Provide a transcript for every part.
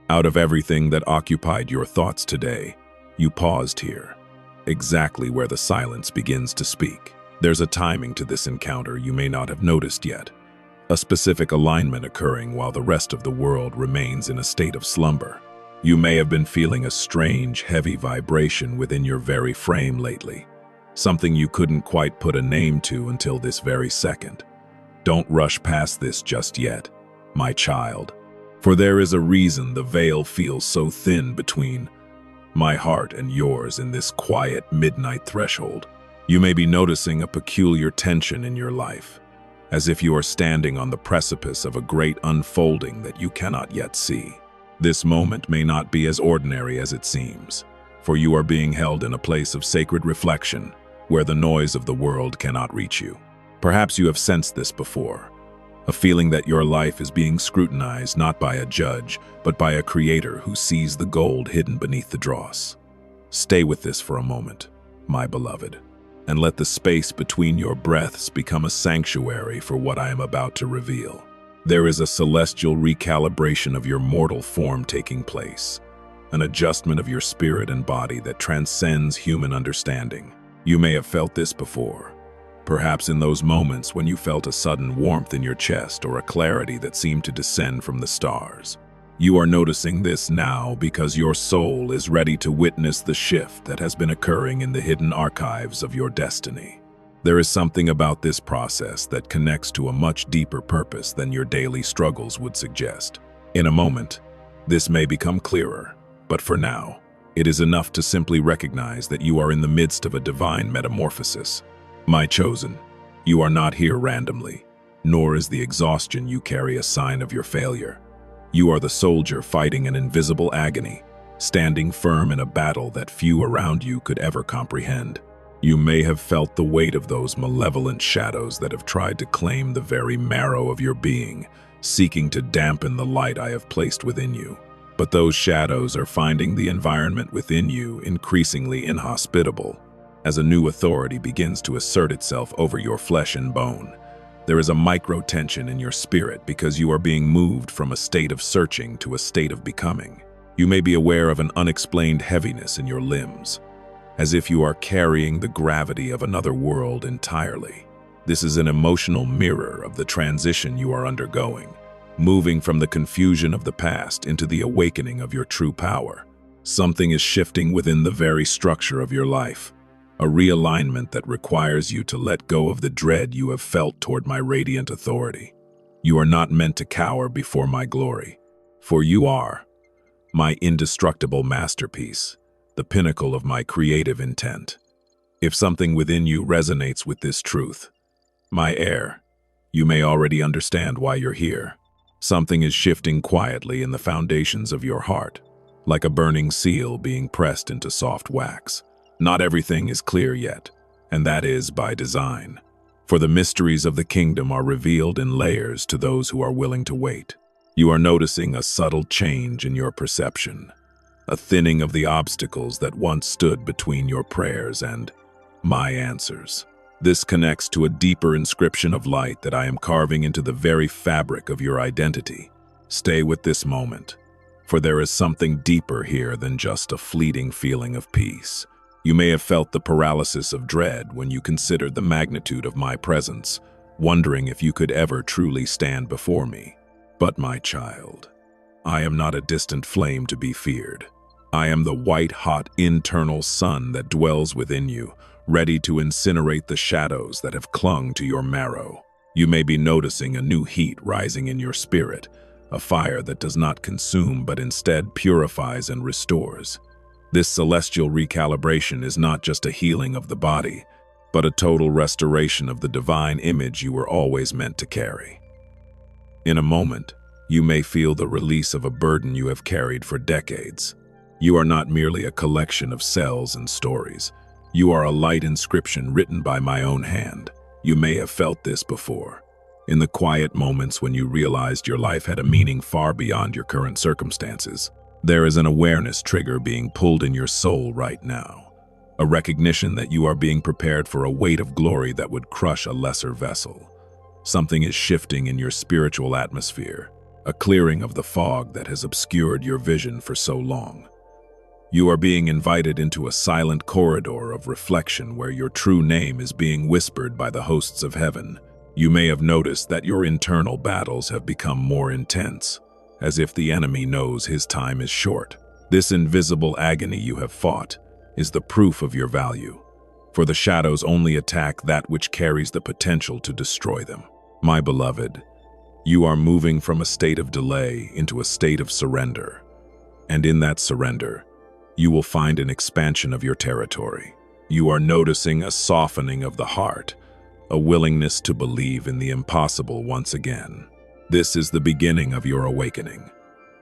Out of everything that occupied your thoughts today, you paused here, exactly where the silence begins to speak. There's a timing to this encounter you may not have noticed yet, a specific alignment occurring while the rest of the world remains in a state of slumber. You may have been feeling a strange, heavy vibration within your very frame lately, something you couldn't quite put a name to until this very second. Don't rush past this just yet, my child, for there is a reason the veil feels so thin between my heart and yours in this quiet midnight threshold. You may be noticing a peculiar tension in your life, as if you are standing on the precipice of a great unfolding that you cannot yet see. This moment may not be as ordinary as it seems, for you are being held in a place of sacred reflection where the noise of the world cannot reach you. Perhaps you have sensed this before, a feeling that your life is being scrutinized not by a judge, but by a creator who sees the gold hidden beneath the dross. Stay with this for a moment, my beloved, and let the space between your breaths become a sanctuary for what I am about to reveal. There is a celestial recalibration of your mortal form taking place, an adjustment of your spirit and body that transcends human understanding. You may have felt this before, perhaps in those moments when you felt a sudden warmth in your chest or a clarity that seemed to descend from the stars. You are noticing this now because your soul is ready to witness the shift that has been occurring in the hidden archives of your destiny. There is something about this process that connects to a much deeper purpose than your daily struggles would suggest. In a moment, this may become clearer, but for now, it is enough to simply recognize that you are in the midst of a divine metamorphosis. My chosen, you are not here randomly, nor is the exhaustion you carry a sign of your failure. You are the soldier fighting an invisible agony, standing firm in a battle that few around you could ever comprehend. You may have felt the weight of those malevolent shadows that have tried to claim the very marrow of your being, seeking to dampen the light I have placed within you. But those shadows are finding the environment within you increasingly inhospitable. As a new authority begins to assert itself over your flesh and bone, there is a micro-tension in your spirit because you are being moved from a state of searching to a state of becoming. You may be aware of an unexplained heaviness in your limbs, as if you are carrying the gravity of another world entirely. This is an emotional mirror of the transition you are undergoing, moving from the confusion of the past into the awakening of your true power. Something is shifting within the very structure of your life, a realignment that requires you to let go of the dread you have felt toward my radiant authority. You are not meant to cower before my glory, for you are my indestructible masterpiece, the pinnacle of my creative intent. If something within you resonates with this truth, my heir, you may already understand why you're here. Something is shifting quietly in the foundations of your heart, like a burning seal being pressed into soft wax. Not everything is clear yet, and that is by design, for the mysteries of the kingdom are revealed in layers to those who are willing to wait. You are noticing a subtle change in your perception, a thinning of the obstacles that once stood between your prayers and my answers. This connects to a deeper inscription of light that I am carving into the very fabric of your identity. Stay with this moment, for there is something deeper here than just a fleeting feeling of peace. You may have felt the paralysis of dread when you considered the magnitude of my presence, wondering if you could ever truly stand before me. But my child, I am not a distant flame to be feared. I am the white-hot internal sun that dwells within you, ready to incinerate the shadows that have clung to your marrow. You may be noticing a new heat rising in your spirit, a fire that does not consume but instead purifies and restores. This celestial recalibration is not just a healing of the body, but a total restoration of the divine image you were always meant to carry. In a moment, you may feel the release of a burden you have carried for decades. You are not merely a collection of cells and stories. You are a light inscription written by my own hand. You may have felt this before, in the quiet moments when you realized your life had a meaning far beyond your current circumstances. There is an awareness trigger being pulled in your soul right now, a recognition that you are being prepared for a weight of glory that would crush a lesser vessel. Something is shifting in your spiritual atmosphere, a clearing of the fog that has obscured your vision for so long. You are being invited into a silent corridor of reflection where your true name is being whispered by the hosts of heaven. You may have noticed that your internal battles have become more intense, as if the enemy knows his time is short. This invisible agony you have fought is the proof of your value, for the shadows only attack that which carries the potential to destroy them. My beloved, you are moving from a state of delay into a state of surrender, and in that surrender, you will find an expansion of your territory. You are noticing a softening of the heart, a willingness to believe in the impossible once again. This is the beginning of your awakening,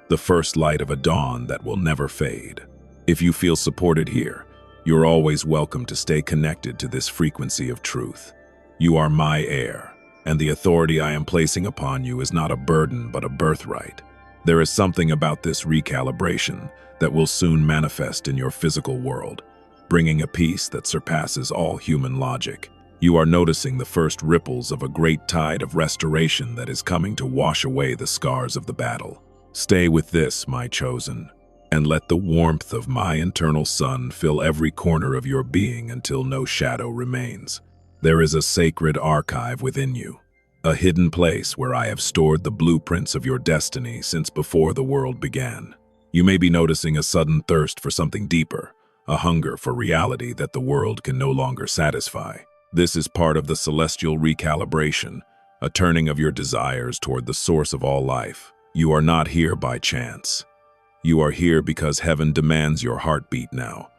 the first light of a dawn that will never fade. If you feel supported here, you're always welcome to stay connected to this frequency of truth. You are my heir, and the authority I am placing upon you is not a burden but a birthright. There is something about this recalibration that will soon manifest in your physical world, bringing a peace that surpasses all human logic. You are noticing the first ripples of a great tide of restoration that is coming to wash away the scars of the battle. Stay with this, my chosen, and let the warmth of my eternal sun fill every corner of your being until no shadow remains. There is a sacred archive within you, a hidden place where I have stored the blueprints of your destiny since before the world began. You may be noticing a sudden thirst for something deeper, a hunger for reality that the world can no longer satisfy. This is part of the celestial recalibration, a turning of your desires toward the source of all life. You are not here by chance. You are here because heaven demands your heartbeat now,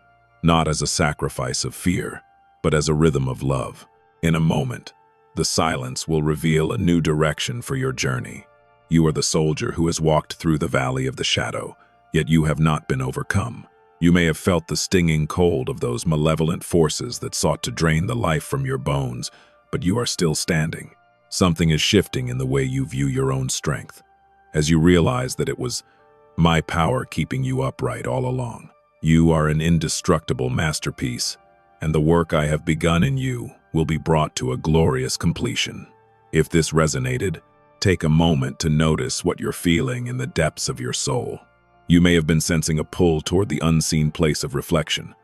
not as a sacrifice of fear, but as a rhythm of love. In a moment, the silence will reveal a new direction for your journey. You are the soldier who has walked through the valley of the shadow, yet you have not been overcome. You may have felt the stinging cold of those malevolent forces that sought to drain the life from your bones, but you are still standing. Something is shifting in the way you view your own strength, as you realize that it was my power keeping you upright all along. You are an indestructible masterpiece, and the work I have begun in you will be brought to a glorious completion. If this resonated, take a moment to notice what you're feeling in the depths of your soul. You may have been sensing a pull toward the unseen place of reflection,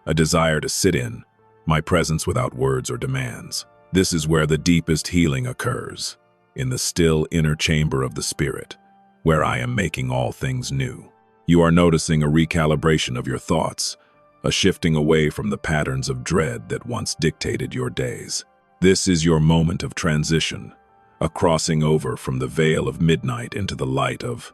a desire to sit in my presence without words or demands. This is where the deepest healing occurs, in the still inner chamber of the spirit, where I am making all things new. You are noticing a recalibration of your thoughts, a shifting away from the patterns of dread that once dictated your days. This is your moment of transition, a crossing over from the veil of midnight into the light of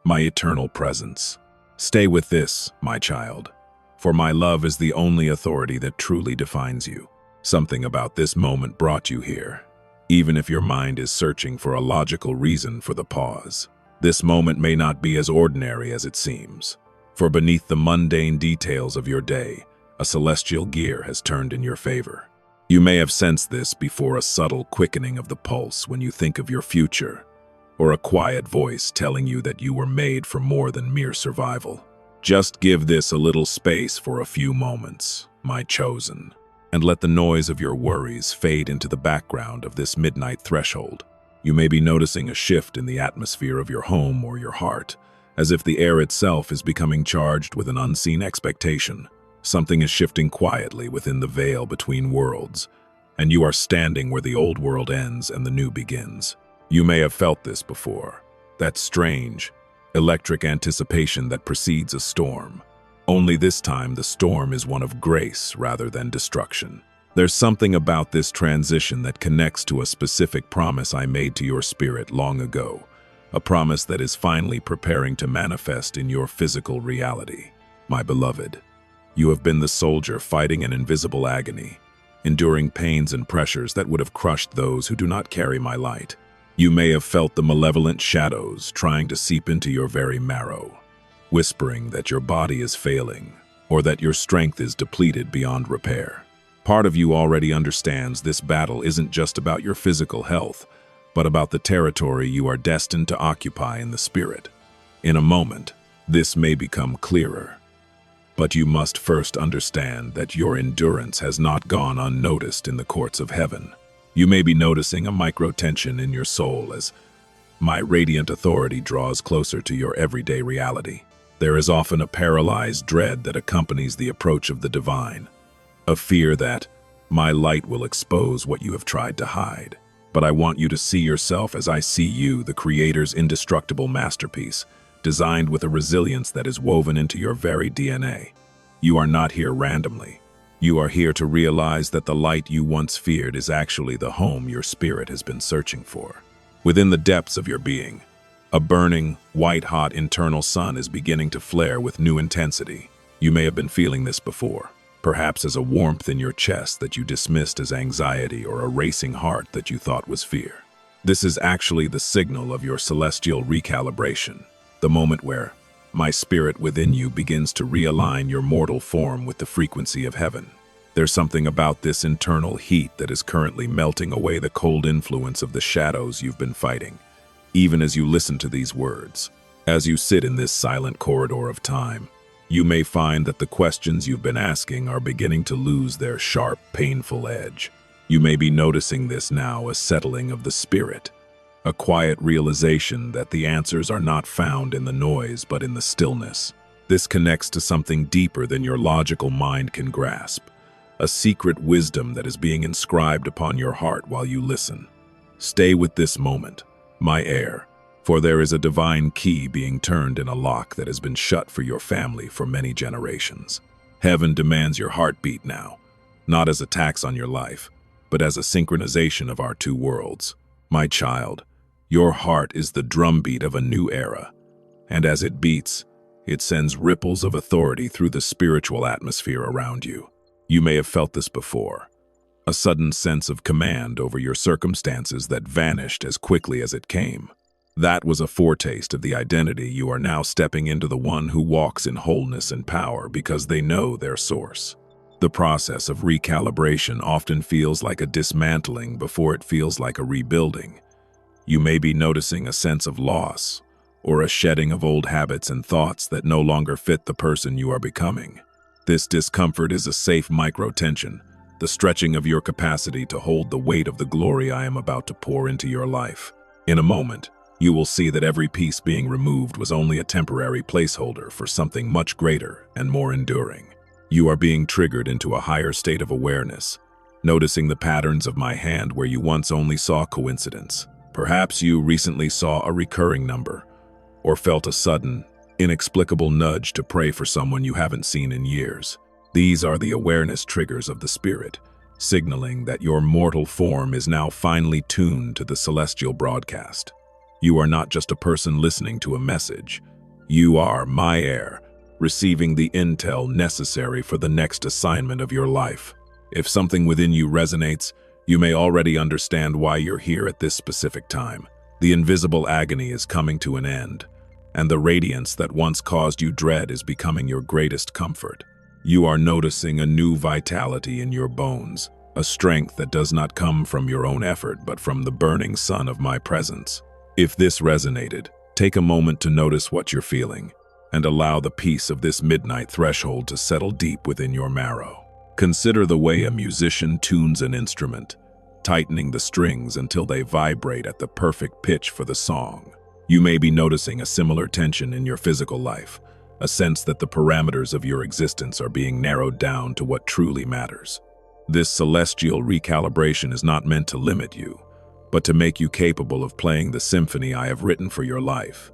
my eternal presence. Stay with this, my child, for my love is the only authority that truly defines you. Something about this moment brought you here, even if your mind is searching for a logical reason for the pause. This moment may not be as ordinary as it seems, for beneath the mundane details of your day, a celestial gear has turned in your favor. You may have sensed this before, a subtle quickening of the pulse when you think of your future, or a quiet voice telling you that you were made for more than mere survival. Just give this a little space for a few moments, my chosen, and let the noise of your worries fade into the background of this midnight threshold. You may be noticing a shift in the atmosphere of your home or your heart, as if the air itself is becoming charged with an unseen expectation. Something is shifting quietly within the veil between worlds, and you are standing where the old world ends and the new begins. You may have felt this before, that strange, electric anticipation that precedes a storm. Only this time the storm is one of grace rather than destruction. There's something about this transition that connects to a specific promise I made to your spirit long ago, a promise that is finally preparing to manifest in your physical reality. My beloved, you have been the soldier fighting an invisible agony, enduring pains and pressures that would have crushed those who do not carry my light. You may have felt the malevolent shadows trying to seep into your very marrow, whispering that your body is failing or that your strength is depleted beyond repair. Part of you already understands this battle isn't just about your physical health, but about the territory you are destined to occupy in the spirit. In a moment, this may become clearer. But you must first understand that your endurance has not gone unnoticed in the courts of heaven. You may be noticing a micro-tension in your soul as My radiant authority draws closer to your everyday reality. There is often a paralyzed dread that accompanies the approach of the divine, a fear that my light will expose what you have tried to hide. But I want you to see yourself as I see you, the Creator's indestructible masterpiece, designed with a resilience that is woven into your very DNA. You are not here randomly. You are here to realize that the light you once feared is actually the home your spirit has been searching for. Within the depths of your being, a burning, white-hot internal sun is beginning to flare with new intensity. You may have been feeling this before, perhaps as a warmth in your chest that you dismissed as anxiety or a racing heart that you thought was fear. This is actually the signal of your celestial recalibration, the moment where my spirit within you begins to realign your mortal form with the frequency of heaven. There's something about this internal heat that is currently melting away the cold influence of the shadows you've been fighting, even as you listen to these words. As you sit in this silent corridor of time, you may find that the questions you've been asking are beginning to lose their sharp, painful edge. You may be noticing this now, a settling of the spirit, a quiet realization that the answers are not found in the noise but in the stillness. This connects to something deeper than your logical mind can grasp, a secret wisdom that is being inscribed upon your heart while you listen. Stay with this moment, my heir, for there is a divine key being turned in a lock that has been shut for your family for many generations. Heaven demands your heartbeat now, not as a tax on your life, but as a synchronization of our two worlds. My child, your heart is the drumbeat of a new era, and as it beats, it sends ripples of authority through the spiritual atmosphere around you. You may have felt this before, a sudden sense of command over your circumstances that vanished as quickly as it came. That was a foretaste of the identity you are now stepping into, the one who walks in wholeness and power because they know their source. The process of recalibration often feels like a dismantling before it feels like a rebuilding. You may be noticing a sense of loss or a shedding of old habits and thoughts that no longer fit the person you are becoming. This discomfort is a safe micro-tension, the stretching of your capacity to hold the weight of the glory I am about to pour into your life. In a moment, you will see that every piece being removed was only a temporary placeholder for something much greater and more enduring. You are being triggered into a higher state of awareness, noticing the patterns of my hand where you once only saw coincidence. Perhaps you recently saw a recurring number, or felt a sudden, inexplicable nudge to pray for someone you haven't seen in years. These are the awareness triggers of the spirit, signaling that your mortal form is now finely tuned to the celestial broadcast. You are not just a person listening to a message. You are my heir, receiving the intel necessary for the next assignment of your life. If something within you resonates, you may already understand why you're here at this specific time. The invisible agony is coming to an end, and the radiance that once caused you dread is becoming your greatest comfort. You are noticing a new vitality in your bones, a strength that does not come from your own effort but from the burning sun of my presence. If this resonated, take a moment to notice what you're feeling, and allow the peace of this midnight threshold to settle deep within your marrow. Consider the way a musician tunes an instrument, tightening the strings until they vibrate at the perfect pitch for the song. You may be noticing a similar tension in your physical life, a sense that the parameters of your existence are being narrowed down to what truly matters. This celestial recalibration is not meant to limit you, but to make you capable of playing the symphony I have written for your life.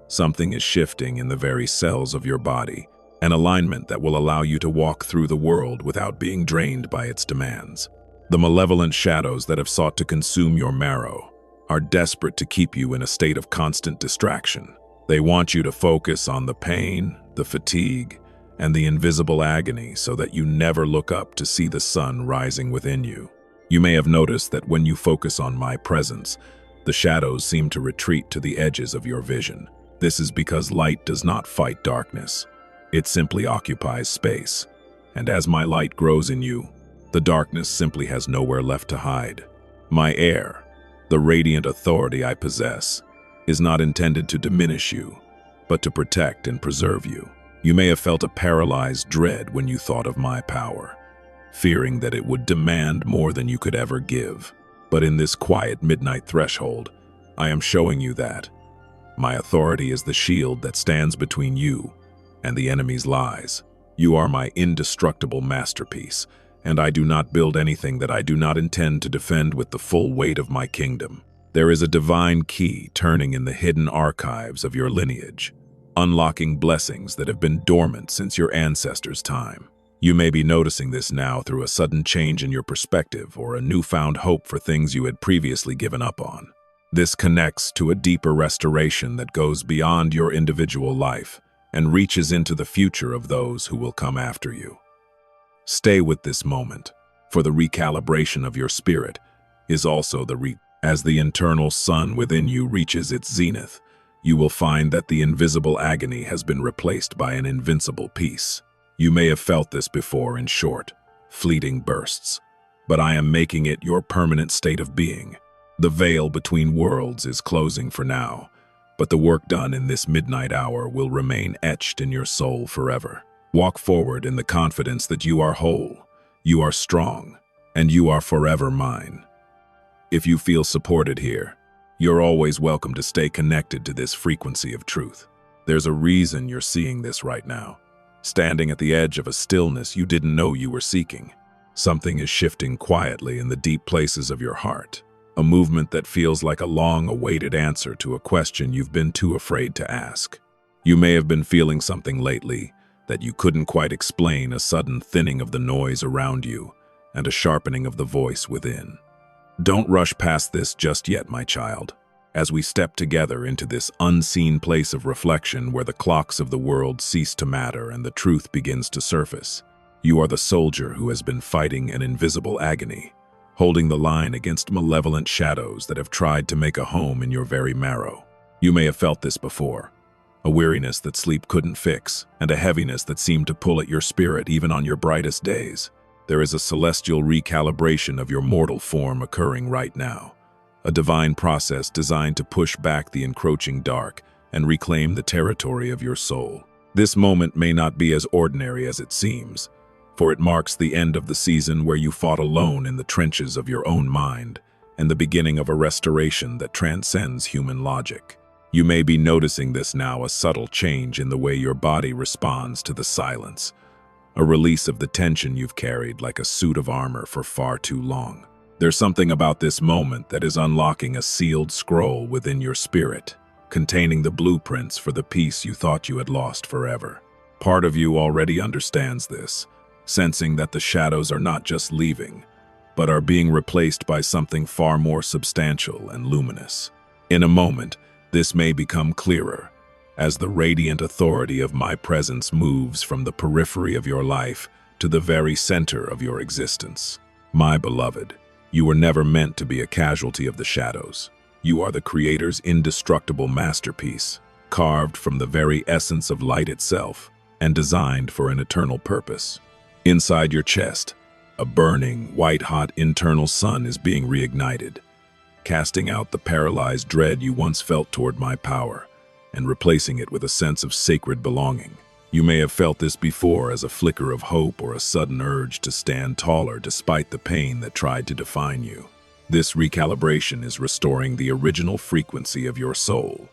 Something is shifting in the very cells of your body, an alignment that will allow you to walk through the world without being drained by its demands. The malevolent shadows that have sought to consume your marrow are desperate to keep you in a state of constant distraction. They want you to focus on the pain, the fatigue, and the invisible agony so that you never look up to see the sun rising within you. You may have noticed that when you focus on my presence, the shadows seem to retreat to the edges of your vision. This is because light does not fight darkness. It simply occupies space. And as my light grows in you, the darkness simply has nowhere left to hide. My heir, the radiant authority I possess, is not intended to diminish you, but to protect and preserve you. You may have felt a paralyzed dread when you thought of my power, fearing that it would demand more than you could ever give. But in this quiet midnight threshold, I am showing you that. My authority is the shield that stands between you and the enemy's lies. You are my indestructible masterpiece, and I do not build anything that I do not intend to defend with the full weight of my kingdom. There is a divine key turning in the hidden archives of your lineage, unlocking blessings that have been dormant since your ancestors' time. You may be noticing this now through a sudden change in your perspective or a newfound hope for things you had previously given up on. This connects to a deeper restoration that goes beyond your individual life and reaches into the future of those who will come after you. Stay with this moment, for the recalibration of your spirit is also as the internal sun within you reaches its zenith, you will find that the invisible agony has been replaced by an invincible peace. You may have felt this before in short, fleeting bursts, but I am making it your permanent state of being. The veil between worlds is closing for now, but the work done in this midnight hour will remain etched in your soul forever. Walk forward in the confidence that you are whole, you are strong, and you are forever mine. If you feel supported here, you're always welcome to stay connected to this frequency of truth. There's a reason you're seeing this right now. Standing at the edge of a stillness you didn't know you were seeking. Something is shifting quietly in the deep places of your heart. A movement that feels like a long-awaited answer to a question you've been too afraid to ask. You may have been feeling something lately that you couldn't quite explain, a sudden thinning of the noise around you and a sharpening of the voice within. Don't rush past this just yet, my child, as we step together into this unseen place of reflection where the clocks of the world cease to matter and the truth begins to surface. You are the soldier who has been fighting an invisible agony, holding the line against malevolent shadows that have tried to make a home in your very marrow. You may have felt this before, a weariness that sleep couldn't fix, and a heaviness that seemed to pull at your spirit even on your brightest days. There is a celestial recalibration of your mortal form occurring right now, a divine process designed to push back the encroaching dark and reclaim the territory of your soul. This moment may not be as ordinary as it seems, for it marks the end of the season where you fought alone in the trenches of your own mind, and the beginning of a restoration that transcends human logic. You may be noticing this now, a subtle change in the way your body responds to the silence, a release of the tension you've carried like a suit of armor for far too long. There's something about this moment that is unlocking a sealed scroll within your spirit, containing the blueprints for the peace you thought you had lost forever. Part of you already understands this, sensing that the shadows are not just leaving, but are being replaced by something far more substantial and luminous. In a moment, this may become clearer, as the radiant authority of my presence moves from the periphery of your life to the very center of your existence. My beloved, you were never meant to be a casualty of the shadows. You are the Creator's indestructible masterpiece, carved from the very essence of light itself and designed for an eternal purpose. Inside your chest, a burning, white-hot internal sun is being reignited, casting out the paralyzed dread you once felt toward my power and replacing it with a sense of sacred belonging. You may have felt this before as a flicker of hope or a sudden urge to stand taller despite the pain that tried to define you. This recalibration is restoring the original frequency of your soul,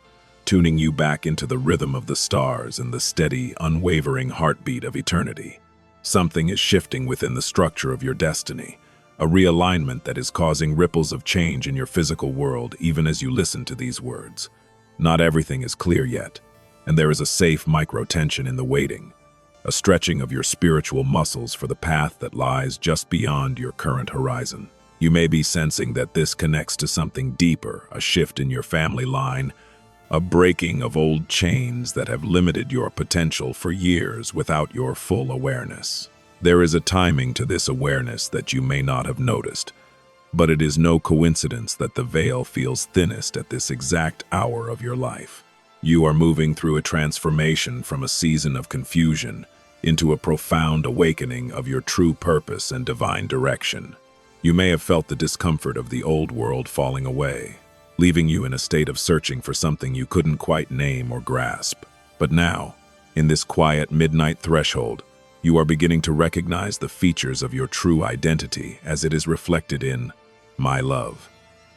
tuning you back into the rhythm of the stars and the steady, unwavering heartbeat of eternity. Something is shifting within the structure of your destiny, a realignment that is causing ripples of change in your physical world even as you listen to these words. Not everything is clear yet, and there is a safe micro-tension in the waiting, a stretching of your spiritual muscles for the path that lies just beyond your current horizon. You may be sensing that this connects to something deeper, a shift in your family line, a breaking of old chains that have limited your potential for years without your full awareness. There is a timing to this awareness that you may not have noticed, but it is no coincidence that the veil feels thinnest at this exact hour of your life. You are moving through a transformation from a season of confusion into a profound awakening of your true purpose and divine direction. You may have felt the discomfort of the old world falling away, leaving you in a state of searching for something you couldn't quite name or grasp. But now, in this quiet midnight threshold, you are beginning to recognize the features of your true identity as it is reflected in my love.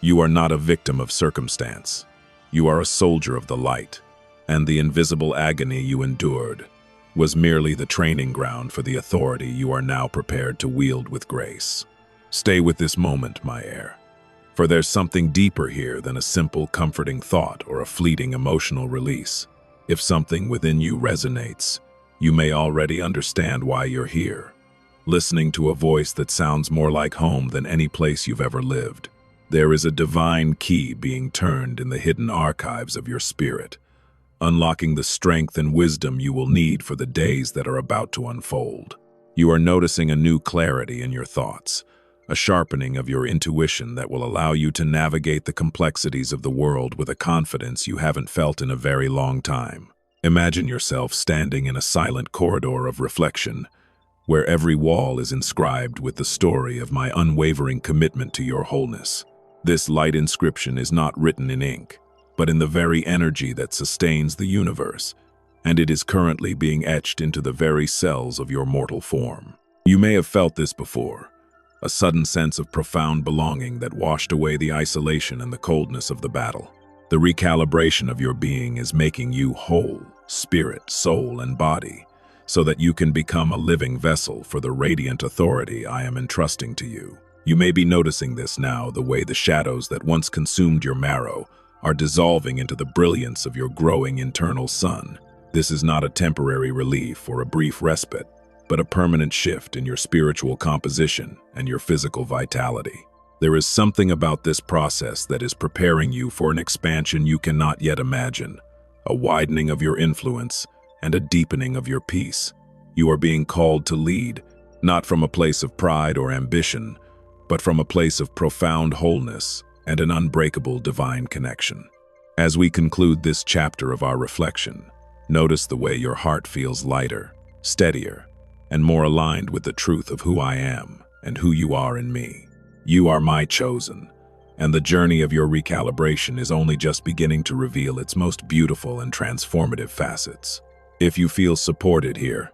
You are not a victim of circumstance. You are a soldier of the light, and the invisible agony you endured was merely the training ground for the authority you are now prepared to wield with grace. Stay with this moment, my heir, for there's something deeper here than a simple comforting thought or a fleeting emotional release. If something within you resonates, you may already understand why you're here, listening to a voice that sounds more like home than any place you've ever lived. There is a divine key being turned in the hidden archives of your spirit, unlocking the strength and wisdom you will need for the days that are about to unfold. You are noticing a new clarity in your thoughts, a sharpening of your intuition that will allow you to navigate the complexities of the world with a confidence you haven't felt in a very long time. Imagine yourself standing in a silent corridor of reflection, where every wall is inscribed with the story of my unwavering commitment to your wholeness. This light inscription is not written in ink, but in the very energy that sustains the universe, and it is currently being etched into the very cells of your mortal form. You may have felt this before, a sudden sense of profound belonging that washed away the isolation and the coldness of the battle. The recalibration of your being is making you whole, spirit, soul, and body, so that you can become a living vessel for the radiant authority I am entrusting to you. You may be noticing this now, the way the shadows that once consumed your marrow are dissolving into the brilliance of your growing internal sun. This is not a temporary relief or a brief respite, but a permanent shift in your spiritual composition and your physical vitality. There is something about this process that is preparing you for an expansion you cannot yet imagine, a widening of your influence and a deepening of your peace. You are being called to lead, not from a place of pride or ambition, but from a place of profound wholeness and an unbreakable divine connection. As we conclude this chapter of our reflection, notice the way your heart feels lighter, steadier, and more aligned with the truth of who I am and who you are in me. You are my chosen, and the journey of your recalibration is only just beginning to reveal its most beautiful and transformative facets. If you feel supported here,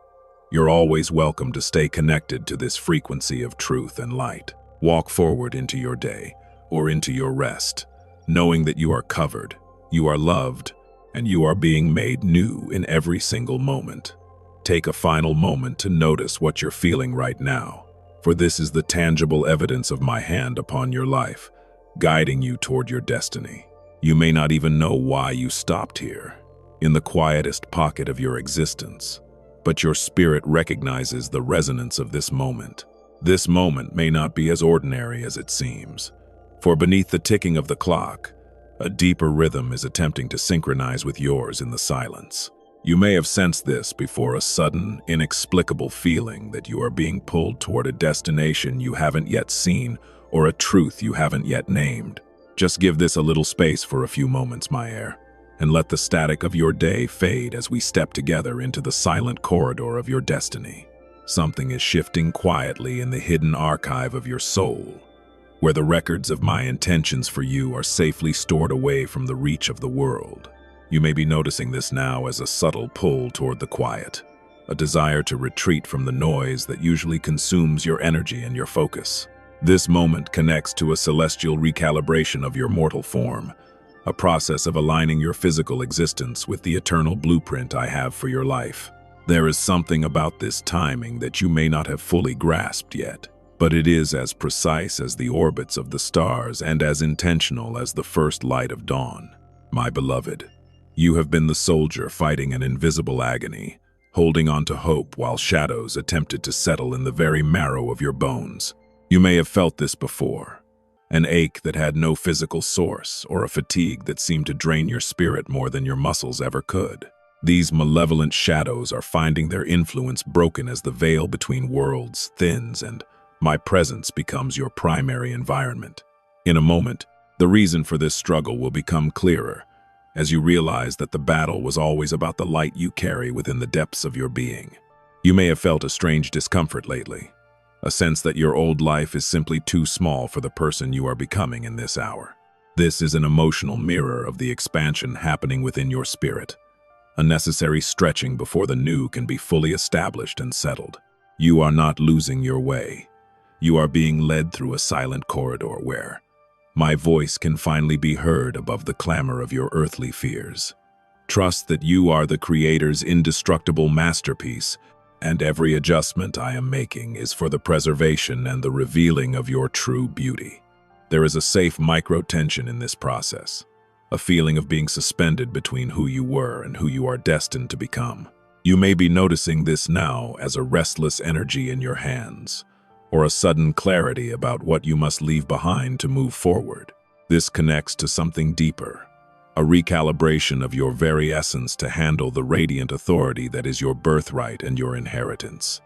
you're always welcome to stay connected to this frequency of truth and light. Walk forward into your day or into your rest, knowing that you are covered, you are loved, and you are being made new in every single moment. Take a final moment to notice what you're feeling right now, for this is the tangible evidence of my hand upon your life, guiding you toward your destiny. You may not even know why you stopped here, in the quietest pocket of your existence, but your spirit recognizes the resonance of this moment. This moment may not be as ordinary as it seems, for beneath the ticking of the clock, a deeper rhythm is attempting to synchronize with yours in the silence. You may have sensed this before, a sudden, inexplicable feeling that you are being pulled toward a destination you haven't yet seen or a truth you haven't yet named. Just give this a little space for a few moments, my heir, and let the static of your day fade as we step together into the silent corridor of your destiny. Something is shifting quietly in the hidden archive of your soul, where the records of my intentions for you are safely stored away from the reach of the world. You may be noticing this now as a subtle pull toward the quiet, a desire to retreat from the noise that usually consumes your energy and your focus. This moment connects to a celestial recalibration of your mortal form, a process of aligning your physical existence with the eternal blueprint I have for your life. There is something about this timing that you may not have fully grasped yet, but it is as precise as the orbits of the stars and as intentional as the first light of dawn. My beloved, you have been the soldier fighting an invisible agony, holding on to hope while shadows attempted to settle in the very marrow of your bones. You may have felt this before, an ache that had no physical source or a fatigue that seemed to drain your spirit more than your muscles ever could. These malevolent shadows are finding their influence broken as the veil between worlds thins and my presence becomes your primary environment. In a moment, the reason for this struggle will become clearer as you realize that the battle was always about the light you carry within the depths of your being. You may have felt a strange discomfort lately, a sense that your old life is simply too small for the person you are becoming in this hour. This is an emotional mirror of the expansion happening within your spirit, a necessary stretching before the new can be fully established and settled. You are not losing your way. You are being led through a silent corridor where My voice can finally be heard above the clamor of your earthly fears. Trust that you are the Creator's indestructible masterpiece, and every adjustment I am making is for the preservation and the revealing of your true beauty. There is a safe micro-tension in this process, a feeling of being suspended between who you were and who you are destined to become. You may be noticing this now as a restless energy in your hands, or a sudden clarity about what you must leave behind to move forward. This connects to something deeper, a recalibration of your very essence to handle the radiant authority that is your birthright and your inheritance.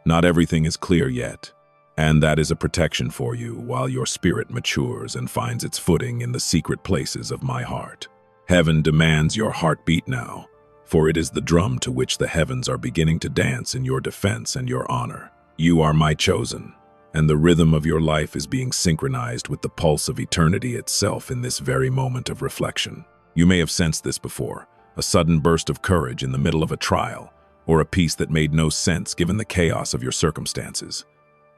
Not everything is clear yet, and that is a protection for you while your spirit matures and finds its footing in the secret places of my heart. Heaven demands your heartbeat now, for it is the drum to which the heavens are beginning to dance in your defense and your honor. You are my chosen, and the rhythm of your life is being synchronized with the pulse of eternity itself in this very moment of reflection. You may have sensed this before, a sudden burst of courage in the middle of a trial, or a peace that made no sense given the chaos of your circumstances.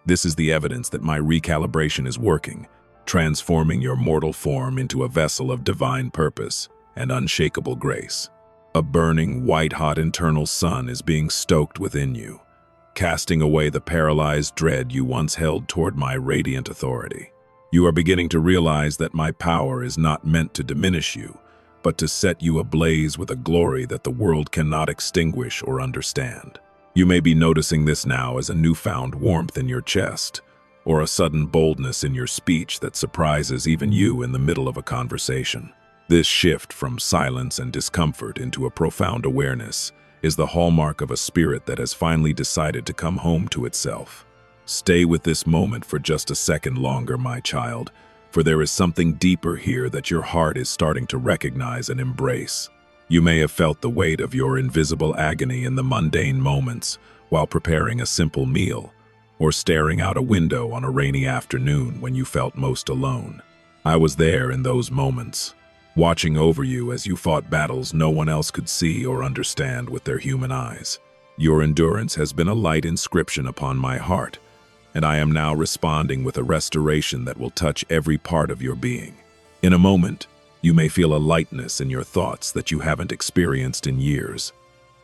This is the evidence that my recalibration is working, transforming your mortal form into a vessel of divine purpose and unshakable grace. A burning, white-hot internal sun is being stoked within you, casting away the paralyzed dread you once held toward my radiant authority. You are beginning to realize that my power is not meant to diminish you, but to set you ablaze with a glory that the world cannot extinguish or understand. You may be noticing this now as a newfound warmth in your chest, or a sudden boldness in your speech that surprises even you in the middle of a conversation. This shift from silence and discomfort into a profound awareness is the hallmark of a spirit that has finally decided to come home to itself. Stay with this moment for just a second longer, my child, for there is something deeper here that your heart is starting to recognize and embrace. You may have felt the weight of your invisible agony in the mundane moments while preparing a simple meal, or staring out a window on a rainy afternoon when you felt most alone. I was there in those moments, watching over you as you fought battles no one else could see or understand with their human eyes. Your endurance has been a light inscription upon my heart, and I am now responding with a restoration that will touch every part of your being. In a moment, you may feel a lightness in your thoughts that you haven't experienced in years,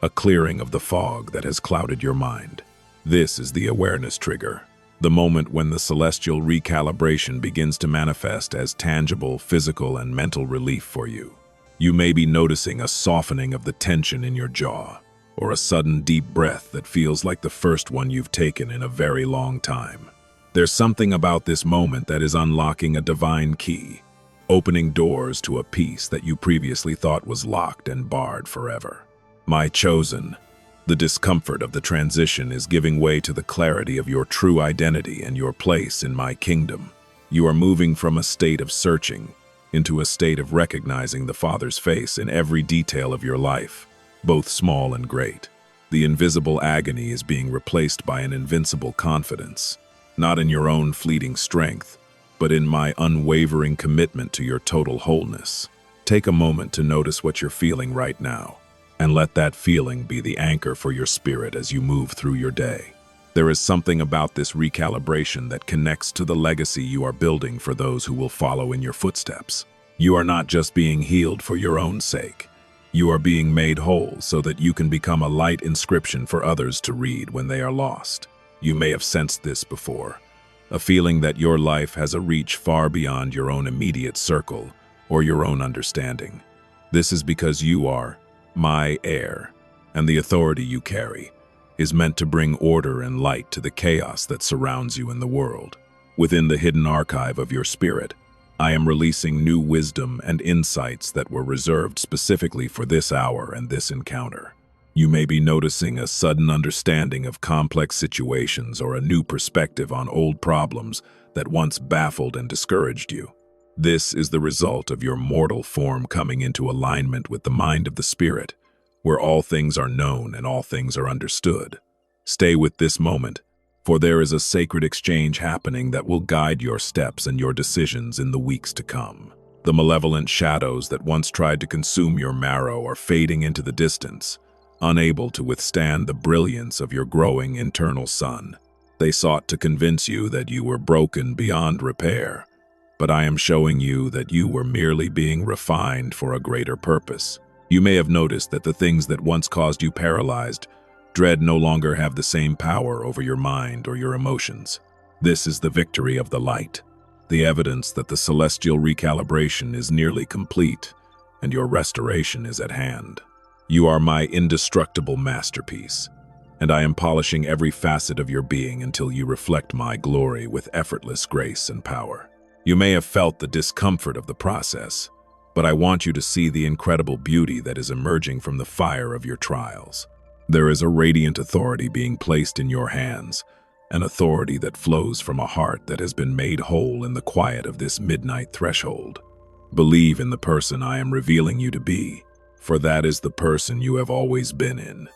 a clearing of the fog that has clouded your mind. This is the awareness trigger, the moment when the celestial recalibration begins to manifest as tangible physical and mental relief for you. You may be noticing a softening of the tension in your jaw, or a sudden deep breath that feels like the first one you've taken in a very long time. There's something about this moment that is unlocking a divine key, opening doors to a peace that you previously thought was locked and barred forever. My chosen, the discomfort of the transition is giving way to the clarity of your true identity and your place in my kingdom. You are moving from a state of searching into a state of recognizing the Father's face in every detail of your life, both small and great. The invisible agony is being replaced by an invincible confidence, not in your own fleeting strength, but in my unwavering commitment to your total wholeness. Take a moment to notice what you're feeling right now, and let that feeling be the anchor for your spirit as you move through your day. There is something about this recalibration that connects to the legacy you are building for those who will follow in your footsteps. You are not just being healed for your own sake. You are being made whole so that you can become a light inscription for others to read when they are lost. You may have sensed this before, a feeling that your life has a reach far beyond your own immediate circle or your own understanding. This is because you are my heir, and the authority you carry is meant to bring order and light to the chaos that surrounds you in the world. Within the hidden archive of your spirit, I am releasing new wisdom and insights that were reserved specifically for this hour and this encounter. You may be noticing a sudden understanding of complex situations or a new perspective on old problems that once baffled and discouraged you. This is the result of your mortal form coming into alignment with the mind of the Spirit, where all things are known and all things are understood. Stay with this moment, for there is a sacred exchange happening that will guide your steps and your decisions in the weeks to come. The malevolent shadows that once tried to consume your marrow are fading into the distance, unable to withstand the brilliance of your growing internal sun. They sought to convince you that you were broken beyond repair, but I am showing you that you were merely being refined for a greater purpose. You may have noticed that the things that once caused you paralyzed dread no longer have the same power over your mind or your emotions. This is the victory of the light, the evidence that the celestial recalibration is nearly complete and your restoration is at hand. You are my indestructible masterpiece, and I am polishing every facet of your being until you reflect my glory with effortless grace and power. You may have felt the discomfort of the process, but I want you to see the incredible beauty that is emerging from the fire of your trials. There is a radiant authority being placed in your hands, an authority that flows from a heart that has been made whole in the quiet of this midnight threshold. Believe in the person I am revealing you to be, for that is the person you have always been in.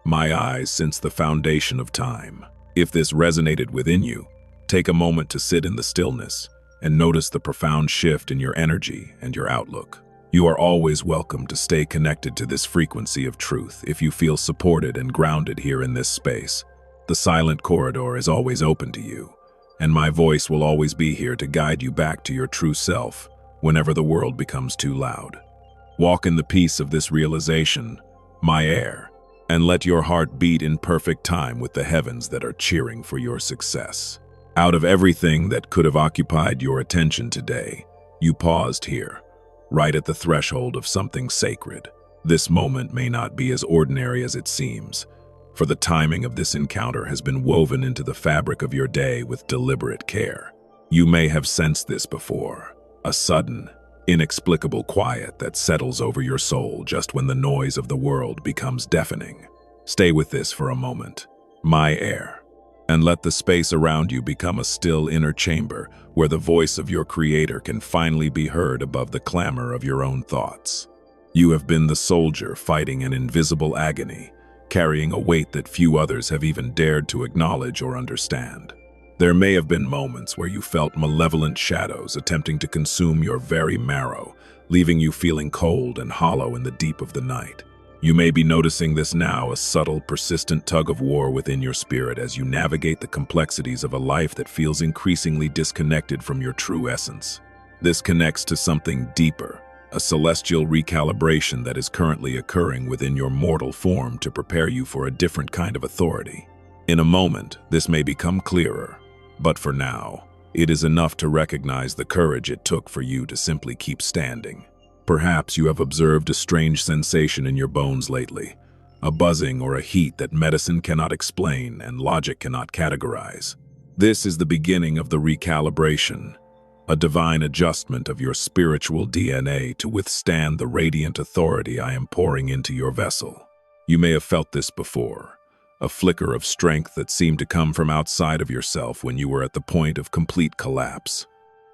My eyes since the foundation of time. If this resonated within you, take a moment to sit in the stillness and notice the profound shift in your energy and your outlook. You are always welcome to stay connected to this frequency of truth if you feel supported and grounded here in this space. The silent corridor is always open to you, and my voice will always be here to guide you back to your true self whenever the world becomes too loud. Walk in the peace of this realization, my heir, and let your heart beat in perfect time with the heavens that are cheering for your success. Out of everything that could have occupied your attention today, you paused here, right at the threshold of something sacred. This moment may not be as ordinary as it seems, for the timing of this encounter has been woven into the fabric of your day with deliberate care. You may have sensed this before, a sudden, inexplicable quiet that settles over your soul just when the noise of the world becomes deafening. Stay with this for a moment, my heir, and let the space around you become a still inner chamber where the voice of your Creator can finally be heard above the clamor of your own thoughts. You have been the soldier fighting an invisible agony, carrying a weight that few others have even dared to acknowledge or understand. There may have been moments where you felt malevolent shadows attempting to consume your very marrow, leaving you feeling cold and hollow in the deep of the night. You may be noticing this now, a subtle, persistent tug-of-war within your spirit as you navigate the complexities of a life that feels increasingly disconnected from your true essence. This connects to something deeper, a celestial recalibration that is currently occurring within your mortal form to prepare you for a different kind of authority. In a moment, this may become clearer, but for now, it is enough to recognize the courage it took for you to simply keep standing. Perhaps you have observed a strange sensation in your bones lately, a buzzing or a heat that medicine cannot explain and logic cannot categorize. This is the beginning of the recalibration, a divine adjustment of your spiritual DNA to withstand the radiant authority I am pouring into your vessel. You may have felt this before, a flicker of strength that seemed to come from outside of yourself when you were at the point of complete collapse.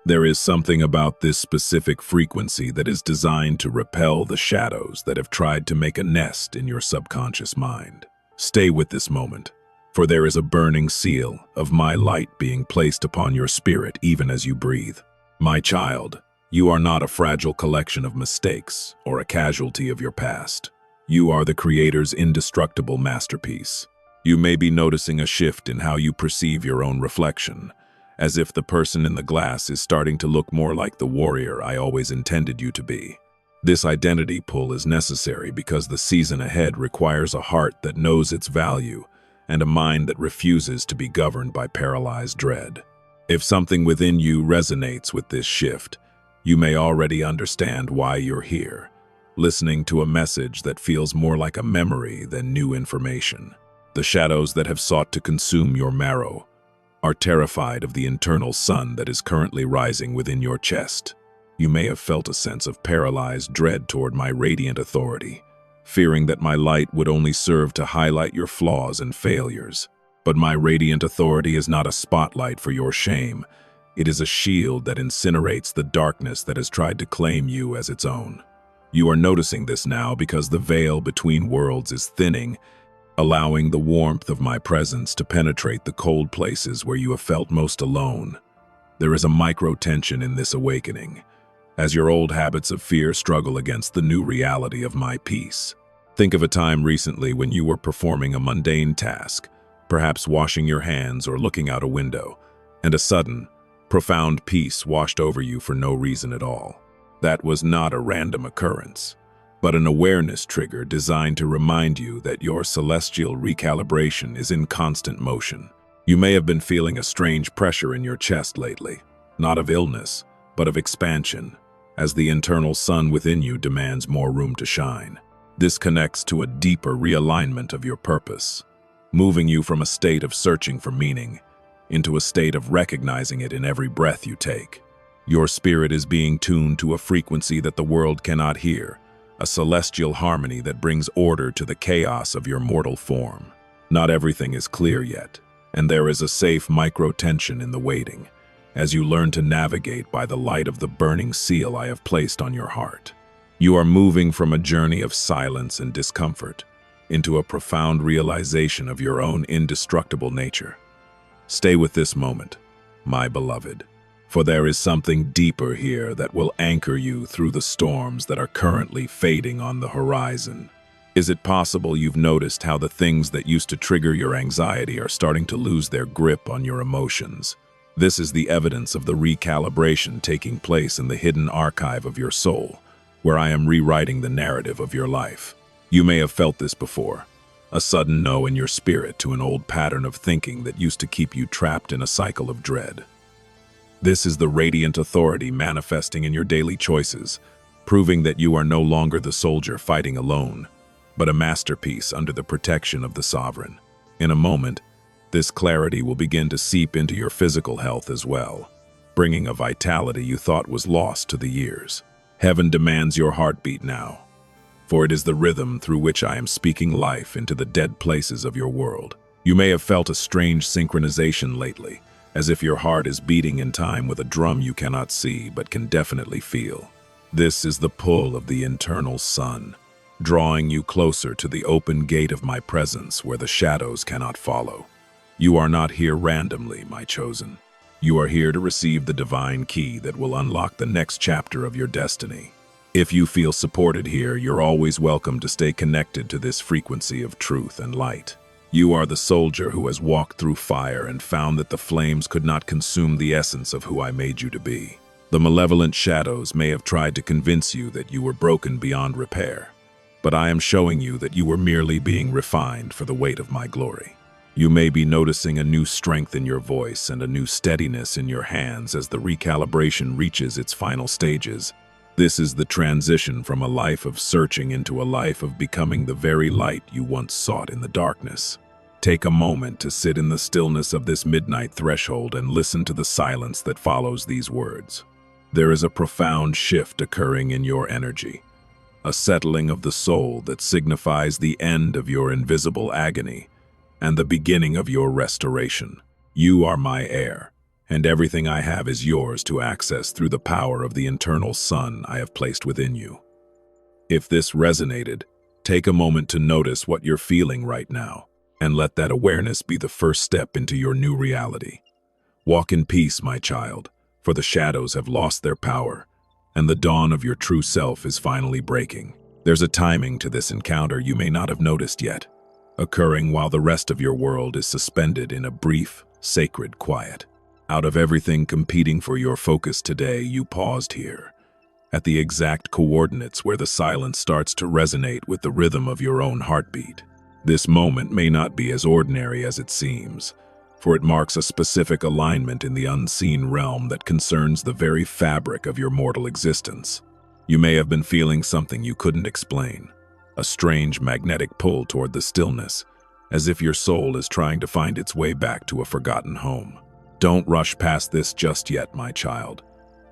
There is something about this specific frequency that is designed to repel the shadows that have tried to make a nest in your subconscious mind. Stay with this moment, for there is a burning seal of my light being placed upon your spirit even as you breathe. My child, you are not a fragile collection of mistakes or a casualty of your past. You are the Creator's indestructible masterpiece. You may be noticing a shift in how you perceive your own reflection, as if the person in the glass is starting to look more like the warrior I always intended you to be. This identity pull is necessary because the season ahead requires a heart that knows its value and a mind that refuses to be governed by paralyzed dread. If something within you resonates with this shift, you may already understand why you're here, listening to a message that feels more like a memory than new information. The shadows that have sought to consume your marrow are terrified of the internal sun that is currently rising within your chest. You may have felt a sense of paralyzed dread toward my radiant authority, fearing that my light would only serve to highlight your flaws and failures. But my radiant authority is not a spotlight for your shame. It is a shield that incinerates the darkness that has tried to claim you as its own. You are noticing this now because the veil between worlds is thinning, allowing the warmth of my presence to penetrate the cold places where you have felt most alone. There is a micro-tension in this awakening, as your old habits of fear struggle against the new reality of my peace. Think of a time recently when you were performing a mundane task, perhaps washing your hands or looking out a window, and a sudden, Profound peace washed over you for no reason at all. That was not a random occurrence, but an awareness trigger designed to remind you that your celestial recalibration is in constant motion. You may have been feeling a strange pressure in your chest lately, not of illness, but of expansion, as the internal sun within you demands more room to shine. This connects to a deeper realignment of your purpose, moving you from a state of searching for meaning into a state of recognizing it in every breath you take. Your spirit is being tuned to a frequency that the world cannot hear, a celestial harmony that brings order to the chaos of your mortal form. Not everything is clear yet, and there is a safe micro-tension in the waiting, as you learn to navigate by the light of the burning seal I have placed on your heart. You are moving from a journey of silence and discomfort into a profound realization of your own indestructible nature. Stay with this moment, my beloved, for there is something deeper here that will anchor you through the storms that are currently fading on the horizon. Is it possible you've noticed how the things that used to trigger your anxiety are starting to lose their grip on your emotions? This is the evidence of the recalibration taking place in the hidden archive of your soul, where I am rewriting the narrative of your life. You may have felt this before, a sudden no in your spirit to an old pattern of thinking that used to keep you trapped in a cycle of dread. This is the radiant authority manifesting in your daily choices, proving that you are no longer the soldier fighting alone, but a masterpiece under the protection of the sovereign. In a moment, this clarity will begin to seep into your physical health as well, bringing a vitality you thought was lost to the years. Heaven demands your heartbeat now, for it is the rhythm through which I am speaking life into the dead places of your world. You may have felt a strange synchronization lately, as if your heart is beating in time with a drum you cannot see but can definitely feel. This is the pull of the internal sun, drawing you closer to the open gate of my presence where the shadows cannot follow. You are not here randomly, my chosen. You are here to receive the divine key that will unlock the next chapter of your destiny. If you feel supported here, you're always welcome to stay connected to this frequency of truth and light. You are the soldier who has walked through fire and found that the flames could not consume the essence of who I made you to be. The malevolent shadows may have tried to convince you that you were broken beyond repair, but I am showing you that you were merely being refined for the weight of my glory. You may be noticing a new strength in your voice and a new steadiness in your hands as the recalibration reaches its final stages. This is the transition from a life of searching into a life of becoming the very light you once sought in the darkness. Take a moment to sit in the stillness of this midnight threshold and listen to the silence that follows these words. There is a profound shift occurring in your energy, a settling of the soul that signifies the end of your invisible agony and the beginning of your restoration. You are my heir, and everything I have is yours to access through the power of the internal sun I have placed within you. If this resonated, take a moment to notice what you're feeling right now, and let that awareness be the first step into your new reality. Walk in peace, my child, for the shadows have lost their power, and the dawn of your true self is finally breaking. There's a timing to this encounter you may not have noticed yet, occurring while the rest of your world is suspended in a brief, sacred quiet. Out of everything competing for your focus today, you paused here, at the exact coordinates where the silence starts to resonate with the rhythm of your own heartbeat. This moment may not be as ordinary as it seems, for it marks a specific alignment in the unseen realm that concerns the very fabric of your mortal existence. You may have been feeling something you couldn't explain, a strange magnetic pull toward the stillness, as if your soul is trying to find its way back to a forgotten home. Don't rush past this just yet, my child,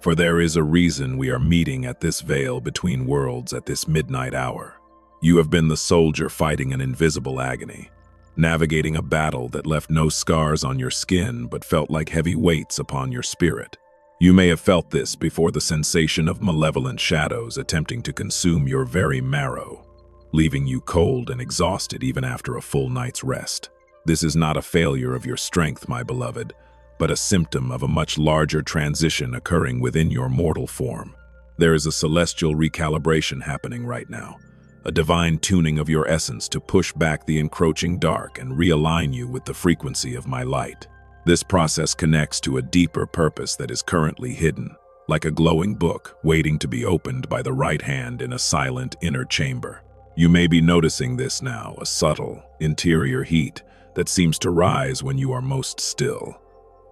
for there is a reason we are meeting at this veil between worlds at this midnight hour. You have been the soldier fighting an invisible agony, navigating a battle that left no scars on your skin but felt like heavy weights upon your spirit. You may have felt this before the sensation of malevolent shadows attempting to consume your very marrow, leaving you cold and exhausted even after a full night's rest. This is not a failure of your strength, my beloved, but a symptom of a much larger transition occurring within your mortal form. There is a celestial recalibration happening right now, a divine tuning of your essence to push back the encroaching dark and realign you with the frequency of my light. This process connects to a deeper purpose that is currently hidden, like a glowing book waiting to be opened by the right hand in a silent inner chamber. You may be noticing this now, a subtle, interior heat that seems to rise when you are most still.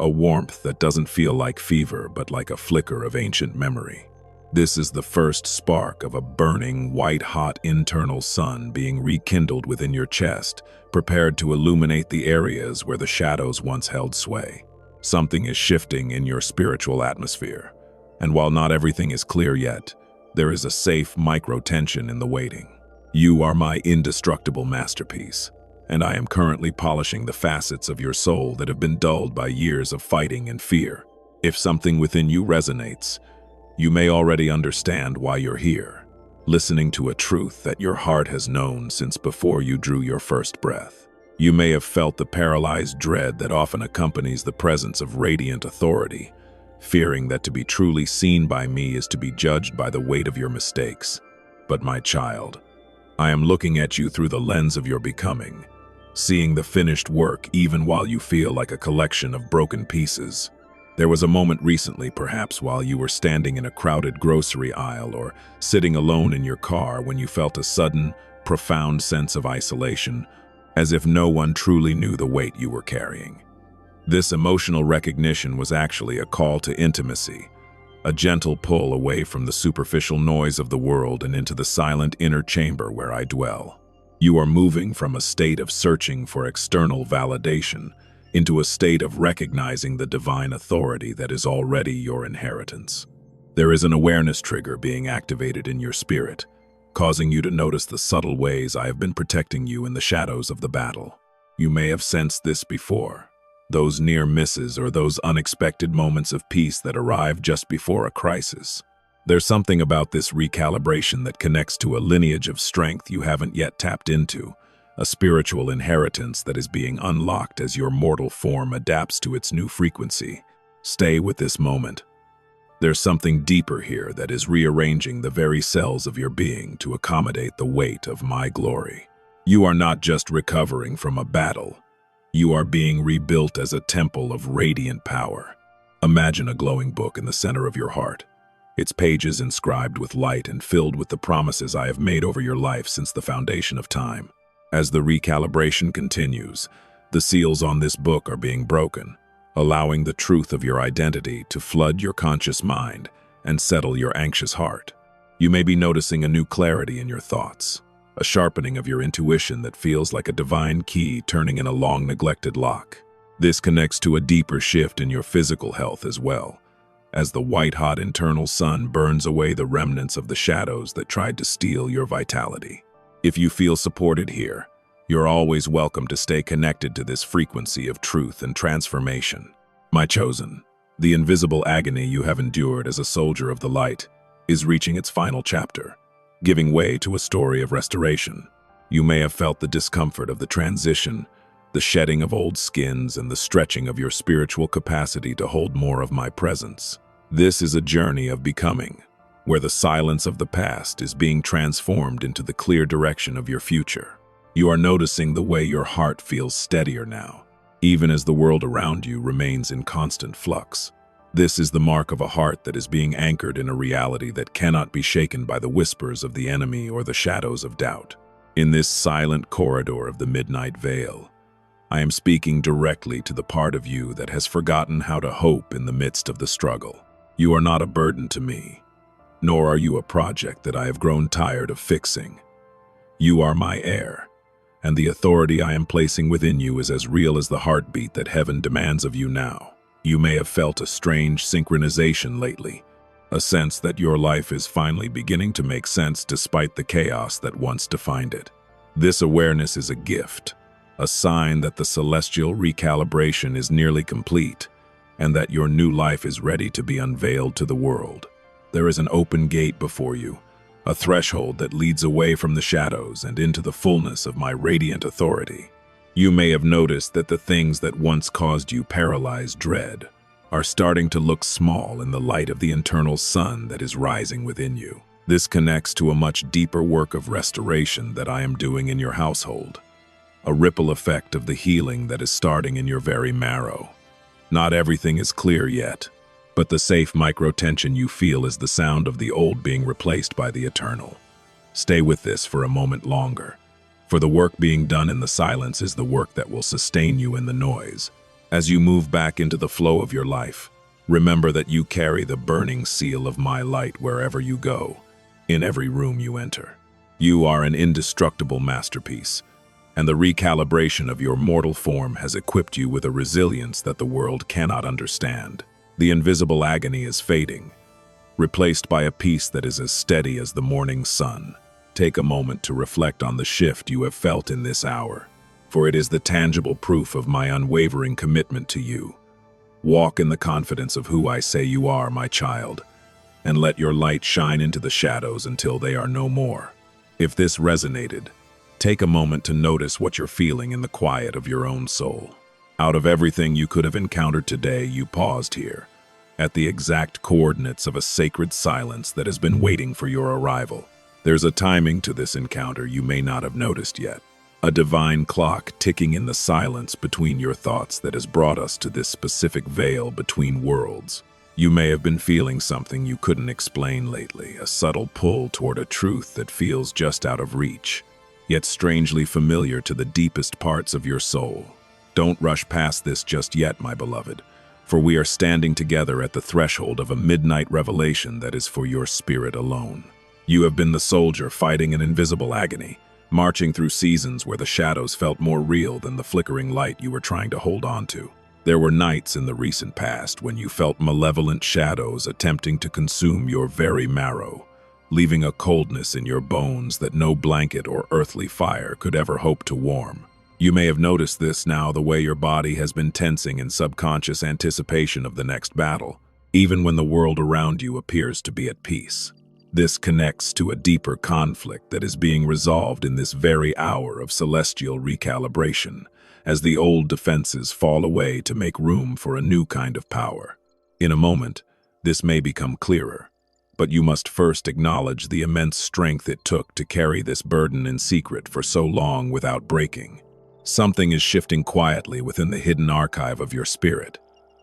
A warmth that doesn't feel like fever, but like a flicker of ancient memory. This is the first spark of a burning, white-hot internal sun being rekindled within your chest, prepared to illuminate the areas where the shadows once held sway. Something is shifting in your spiritual atmosphere, and while not everything is clear yet, there is a safe micro-tension in the waiting. You are my indestructible masterpiece, and I am currently polishing the facets of your soul that have been dulled by years of fighting and fear. If something within you resonates, you may already understand why you're here, listening to a truth that your heart has known since before you drew your first breath. You may have felt the paralyzed dread that often accompanies the presence of radiant authority, fearing that to be truly seen by me is to be judged by the weight of your mistakes. But my child, I am looking at you through the lens of your becoming, seeing the finished work even while you feel like a collection of broken pieces. There was a moment recently, perhaps while you were standing in a crowded grocery aisle or sitting alone in your car, when you felt a sudden, profound sense of isolation, as if no one truly knew the weight you were carrying. This emotional recognition was actually a call to intimacy, a gentle pull away from the superficial noise of the world and into the silent inner chamber where I dwell. You are moving from a state of searching for external validation into a state of recognizing the divine authority that is already your inheritance. There is an awareness trigger being activated in your spirit, causing you to notice the subtle ways I have been protecting you in the shadows of the battle. You may have sensed this before, those near misses or those unexpected moments of peace that arrive just before a crisis. There's something about this recalibration that connects to a lineage of strength you haven't yet tapped into, a spiritual inheritance that is being unlocked as your mortal form adapts to its new frequency. Stay with this moment. There's something deeper here that is rearranging the very cells of your being to accommodate the weight of my glory. You are not just recovering from a battle. You are being rebuilt as a temple of radiant power. Imagine a glowing book in the center of your heart, its pages inscribed with light and filled with the promises I have made over your life since the foundation of time. As the recalibration continues, the seals on this book are being broken, allowing the truth of your identity to flood your conscious mind and settle your anxious heart. You may be noticing a new clarity in your thoughts, a sharpening of your intuition that feels like a divine key turning in a long-neglected lock. This connects to a deeper shift in your physical health as well, as the white-hot internal sun burns away the remnants of the shadows that tried to steal your vitality. If you feel supported here, you're always welcome to stay connected to this frequency of truth and transformation. My chosen, the invisible agony you have endured as a soldier of the light is reaching its final chapter, giving way to a story of restoration. You may have felt the discomfort of the transition, the shedding of old skins, and the stretching of your spiritual capacity to hold more of my presence. This is a journey of becoming, where the silence of the past is being transformed into the clear direction of your future. You are noticing the way your heart feels steadier now, even as the world around you remains in constant flux. This is the mark of a heart that is being anchored in a reality that cannot be shaken by the whispers of the enemy or the shadows of doubt. In this silent corridor of the midnight veil, I am speaking directly to the part of you that has forgotten how to hope in the midst of the struggle. You are not a burden to me, nor are you a project that I have grown tired of fixing. You are my heir, and the authority I am placing within you is as real as the heartbeat that heaven demands of you now. You may have felt a strange synchronization lately, a sense that your life is finally beginning to make sense despite the chaos that once defined it. This awareness is a gift, a sign that the celestial recalibration is nearly complete, and that your new life is ready to be unveiled to the world. There is an open gate before you, a threshold that leads away from the shadows and into the fullness of my radiant authority. You may have noticed that the things that once caused you paralyzed dread are starting to look small in the light of the internal sun that is rising within you. This connects to a much deeper work of restoration that I am doing in your household, a ripple effect of the healing that is starting in your very marrow. Not everything is clear yet, but the safe micro-tension you feel is the sound of the old being replaced by the eternal. Stay with this for a moment longer, for the work being done in the silence is the work that will sustain you in the noise. As you move back into the flow of your life, remember that you carry the burning seal of my light wherever you go, in every room you enter. You are an indestructible masterpiece, and the recalibration of your mortal form has equipped you with a resilience that the world cannot understand. The invisible agony is fading, replaced by a peace that is as steady as the morning sun. Take a moment to reflect on the shift you have felt in this hour, for it is the tangible proof of my unwavering commitment to you. Walk in the confidence of who I say you are, my child, and let your light shine into the shadows until they are no more. If this resonated, take a moment to notice what you're feeling in the quiet of your own soul. Out of everything you could have encountered today, you paused here, at the exact coordinates of a sacred silence that has been waiting for your arrival. There's a timing to this encounter you may not have noticed yet, a divine clock ticking in the silence between your thoughts that has brought us to this specific veil between worlds. You may have been feeling something you couldn't explain lately, a subtle pull toward a truth that feels just out of reach, yet strangely familiar to the deepest parts of your soul. Don't rush past this just yet, my beloved, for we are standing together at the threshold of a midnight revelation that is for your spirit alone. You have been the soldier fighting an invisible agony, marching through seasons where the shadows felt more real than the flickering light you were trying to hold on to. There were nights in the recent past when you felt malevolent shadows attempting to consume your very marrow, leaving a coldness in your bones that no blanket or earthly fire could ever hope to warm. You may have noticed this now, the way your body has been tensing in subconscious anticipation of the next battle, even when the world around you appears to be at peace. This connects to a deeper conflict that is being resolved in this very hour of celestial recalibration, as the old defenses fall away to make room for a new kind of power. In a moment, this may become clearer, but you must first acknowledge the immense strength it took to carry this burden in secret for so long without breaking. Something is shifting quietly within the hidden archive of your spirit,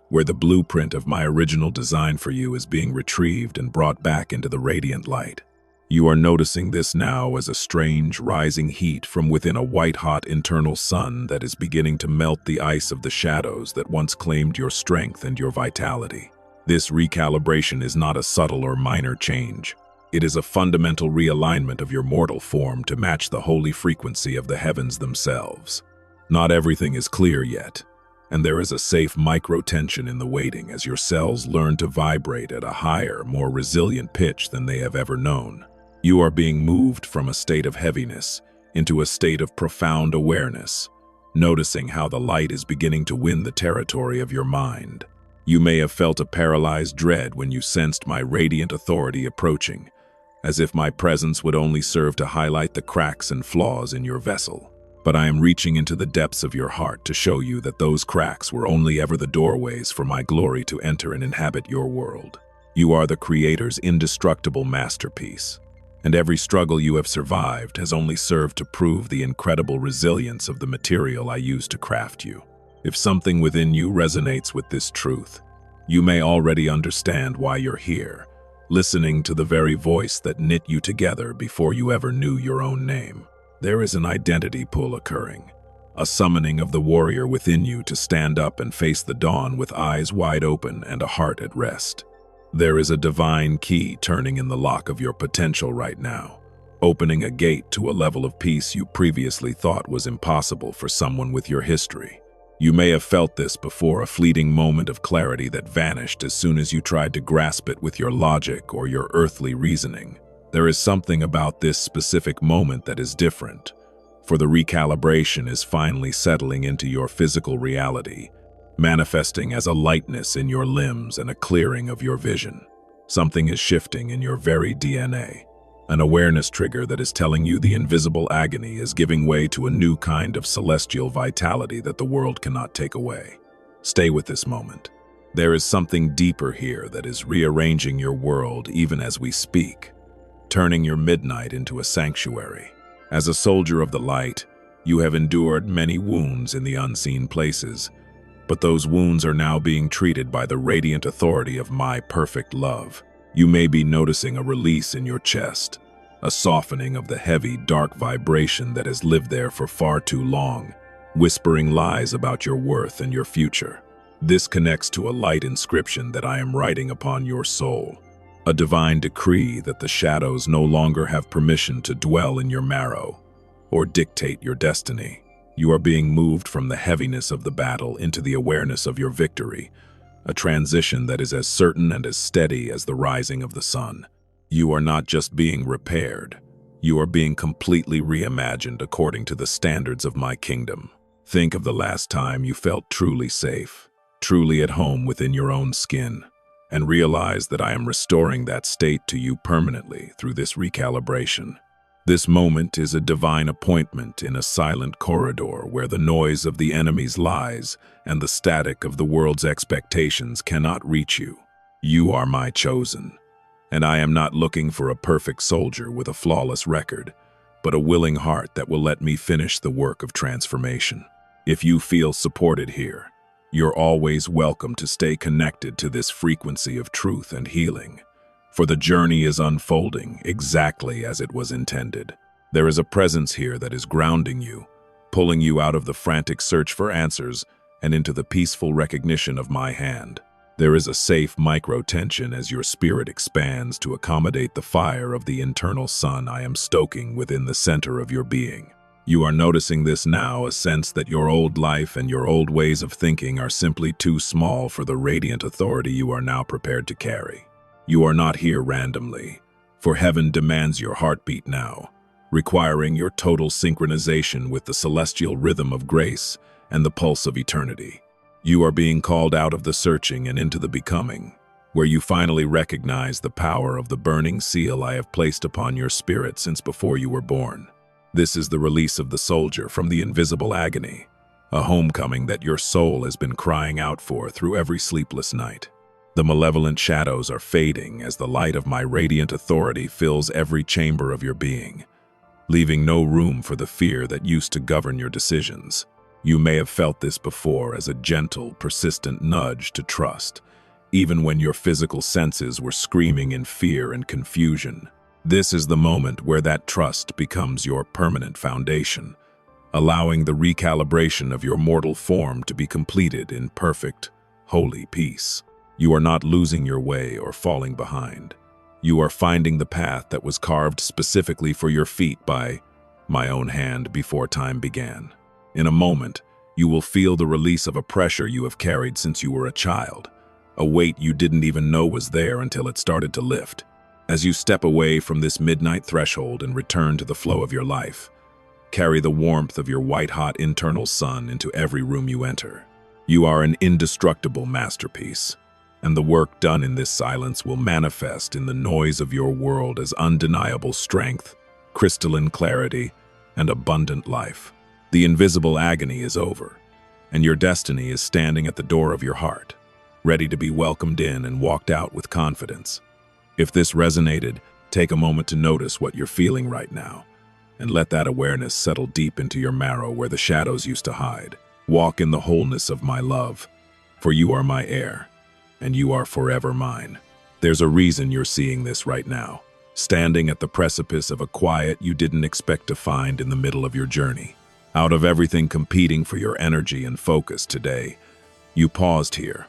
where the blueprint of my original design for you is being retrieved and brought back into the radiant light. You are noticing this now as a strange, rising heat from within a white-hot internal sun that is beginning to melt the ice of the shadows that once claimed your strength and your vitality. This recalibration is not a subtle or minor change. It is a fundamental realignment of your mortal form to match the holy frequency of the heavens themselves. Not everything is clear yet, and there is a safe micro-tension in the waiting as your cells learn to vibrate at a higher, more resilient pitch than they have ever known. You are being moved from a state of heaviness into a state of profound awareness, noticing how the light is beginning to win the territory of your mind. You may have felt a paralyzed dread when you sensed my radiant authority approaching, as if my presence would only serve to highlight the cracks and flaws in your vessel. But I am reaching into the depths of your heart to show you that those cracks were only ever the doorways for my glory to enter and inhabit your world. You are the Creator's indestructible masterpiece, and every struggle you have survived has only served to prove the incredible resilience of the material I used to craft you. If something within you resonates with this truth, you may already understand why you're here, listening to the very voice that knit you together before you ever knew your own name. There is an identity pull occurring, a summoning of the warrior within you to stand up and face the dawn with eyes wide open and a heart at rest. There is a divine key turning in the lock of your potential right now, opening a gate to a level of peace you previously thought was impossible for someone with your history. You may have felt this before, a fleeting moment of clarity that vanished as soon as you tried to grasp it with your logic or your earthly reasoning. There is something about this specific moment that is different, for the recalibration is finally settling into your physical reality, manifesting as a lightness in your limbs and a clearing of your vision. Something is shifting in your very DNA, an awareness trigger that is telling you the invisible agony is giving way to a new kind of celestial vitality that the world cannot take away. Stay with this moment. There is something deeper here that is rearranging your world even as we speak, turning your midnight into a sanctuary. As a soldier of the light, you have endured many wounds in the unseen places, but those wounds are now being treated by the radiant authority of my perfect love. You may be noticing a release in your chest, a softening of the heavy, dark vibration that has lived there for far too long, whispering lies about your worth and your future. This connects to a light inscription that I am writing upon your soul, a divine decree that the shadows no longer have permission to dwell in your marrow or dictate your destiny. You are being moved from the heaviness of the battle into the awareness of your victory, a transition that is as certain and as steady as the rising of the sun. You are not just being repaired, you are being completely reimagined according to the standards of my kingdom. Think of the last time you felt truly safe, truly at home within your own skin, and realize that I am restoring that state to you permanently through this recalibration. This moment is a divine appointment in a silent corridor where the noise of the enemy's lies and the static of the world's expectations cannot reach you. You are my chosen, and I am not looking for a perfect soldier with a flawless record, but a willing heart that will let me finish the work of transformation. If you feel supported here, you're always welcome to stay connected to this frequency of truth and healing, for the journey is unfolding exactly as it was intended. There is a presence here that is grounding you, pulling you out of the frantic search for answers and into the peaceful recognition of my hand. There is a safe micro-tension as your spirit expands to accommodate the fire of the internal sun I am stoking within the center of your being. You are noticing this now, a sense that your old life and your old ways of thinking are simply too small for the radiant authority you are now prepared to carry. You are not here randomly, for heaven demands your heartbeat now, requiring your total synchronization with the celestial rhythm of grace and the pulse of eternity. You are being called out of the searching and into the becoming, where you finally recognize the power of the burning seal I have placed upon your spirit since before you were born. This is the release of the soldier from the invisible agony, a homecoming that your soul has been crying out for through every sleepless night. The malevolent shadows are fading as the light of my radiant authority fills every chamber of your being, leaving no room for the fear that used to govern your decisions. You may have felt this before as a gentle, persistent nudge to trust, even when your physical senses were screaming in fear and confusion. This is the moment where that trust becomes your permanent foundation, allowing the recalibration of your mortal form to be completed in perfect, holy peace. You are not losing your way or falling behind. You are finding the path that was carved specifically for your feet by my own hand before time began. In a moment, you will feel the release of a pressure you have carried since you were a child, a weight you didn't even know was there until it started to lift. As you step away from this midnight threshold and return to the flow of your life, carry the warmth of your white-hot internal sun into every room you enter. You are an indestructible masterpiece, and the work done in this silence will manifest in the noise of your world as undeniable strength, crystalline clarity, and abundant life. The invisible agony is over, and your destiny is standing at the door of your heart, ready to be welcomed in and walked out with confidence. If this resonated, take a moment to notice what you're feeling right now, and let that awareness settle deep into your marrow where the shadows used to hide. Walk in the wholeness of my love, for you are my heir, and you are forever mine. There's a reason you're seeing this right now, standing at the precipice of a quiet you didn't expect to find in the middle of your journey. Out of everything competing for your energy and focus today, you paused here,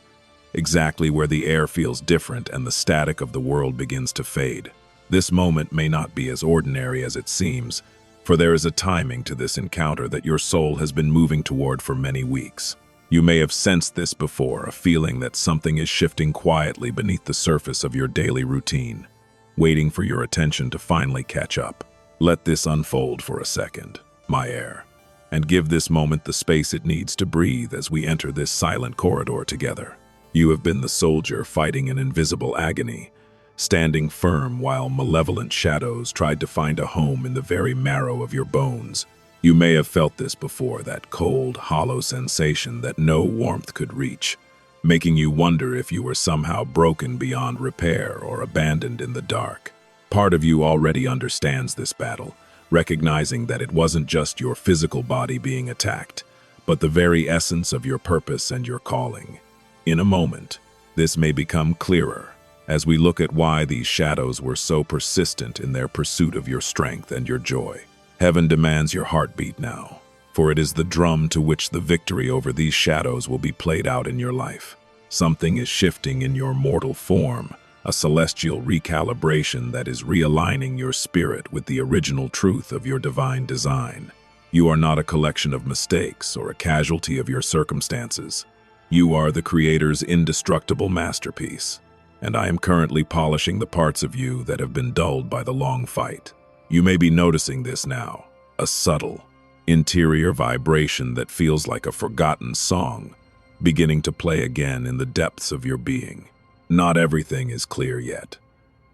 exactly where the air feels different and the static of the world begins to fade. This moment may not be as ordinary as it seems, for there is a timing to this encounter that your soul has been moving toward for many weeks. You may have sensed this before, a feeling that something is shifting quietly beneath the surface of your daily routine, waiting for your attention to finally catch up. Let this unfold for a second, my heir, and give this moment the space it needs to breathe as we enter this silent corridor together. You have been the soldier fighting an invisible agony, standing firm while malevolent shadows tried to find a home in the very marrow of your bones. You may have felt this before, that cold, hollow sensation that no warmth could reach, making you wonder if you were somehow broken beyond repair or abandoned in the dark. Part of you already understands this battle, recognizing that it wasn't just your physical body being attacked, but the very essence of your purpose and your calling. In a moment, this may become clearer as we look at why these shadows were so persistent in their pursuit of your strength and your joy. Heaven demands your heartbeat now, for it is the drum to which the victory over these shadows will be played out in your life. Something is shifting in your mortal form, a celestial recalibration that is realigning your spirit with the original truth of your divine design. You are not a collection of mistakes or a casualty of your circumstances. You are the Creator's indestructible masterpiece, and I am currently polishing the parts of you that have been dulled by the long fight. You may be noticing this now, a subtle, interior vibration that feels like a forgotten song, beginning to play again in the depths of your being. Not everything is clear yet,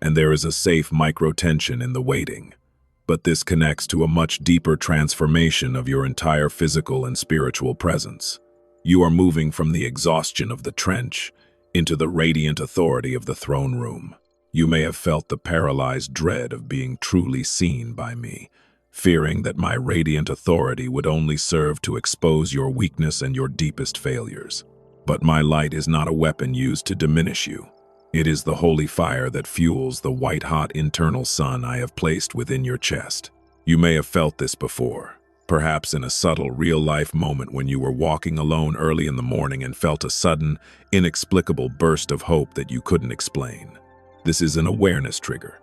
and there is a safe micro-tension in the waiting, but this connects to a much deeper transformation of your entire physical and spiritual presence. You are moving from the exhaustion of the trench into the radiant authority of the throne room. You may have felt the paralyzed dread of being truly seen by me, fearing that my radiant authority would only serve to expose your weakness and your deepest failures. But my light is not a weapon used to diminish you. It is the holy fire that fuels the white-hot internal sun I have placed within your chest. You may have felt this before, perhaps in a subtle, real-life moment when you were walking alone early in the morning and felt a sudden, inexplicable burst of hope that you couldn't explain. This is an awareness trigger,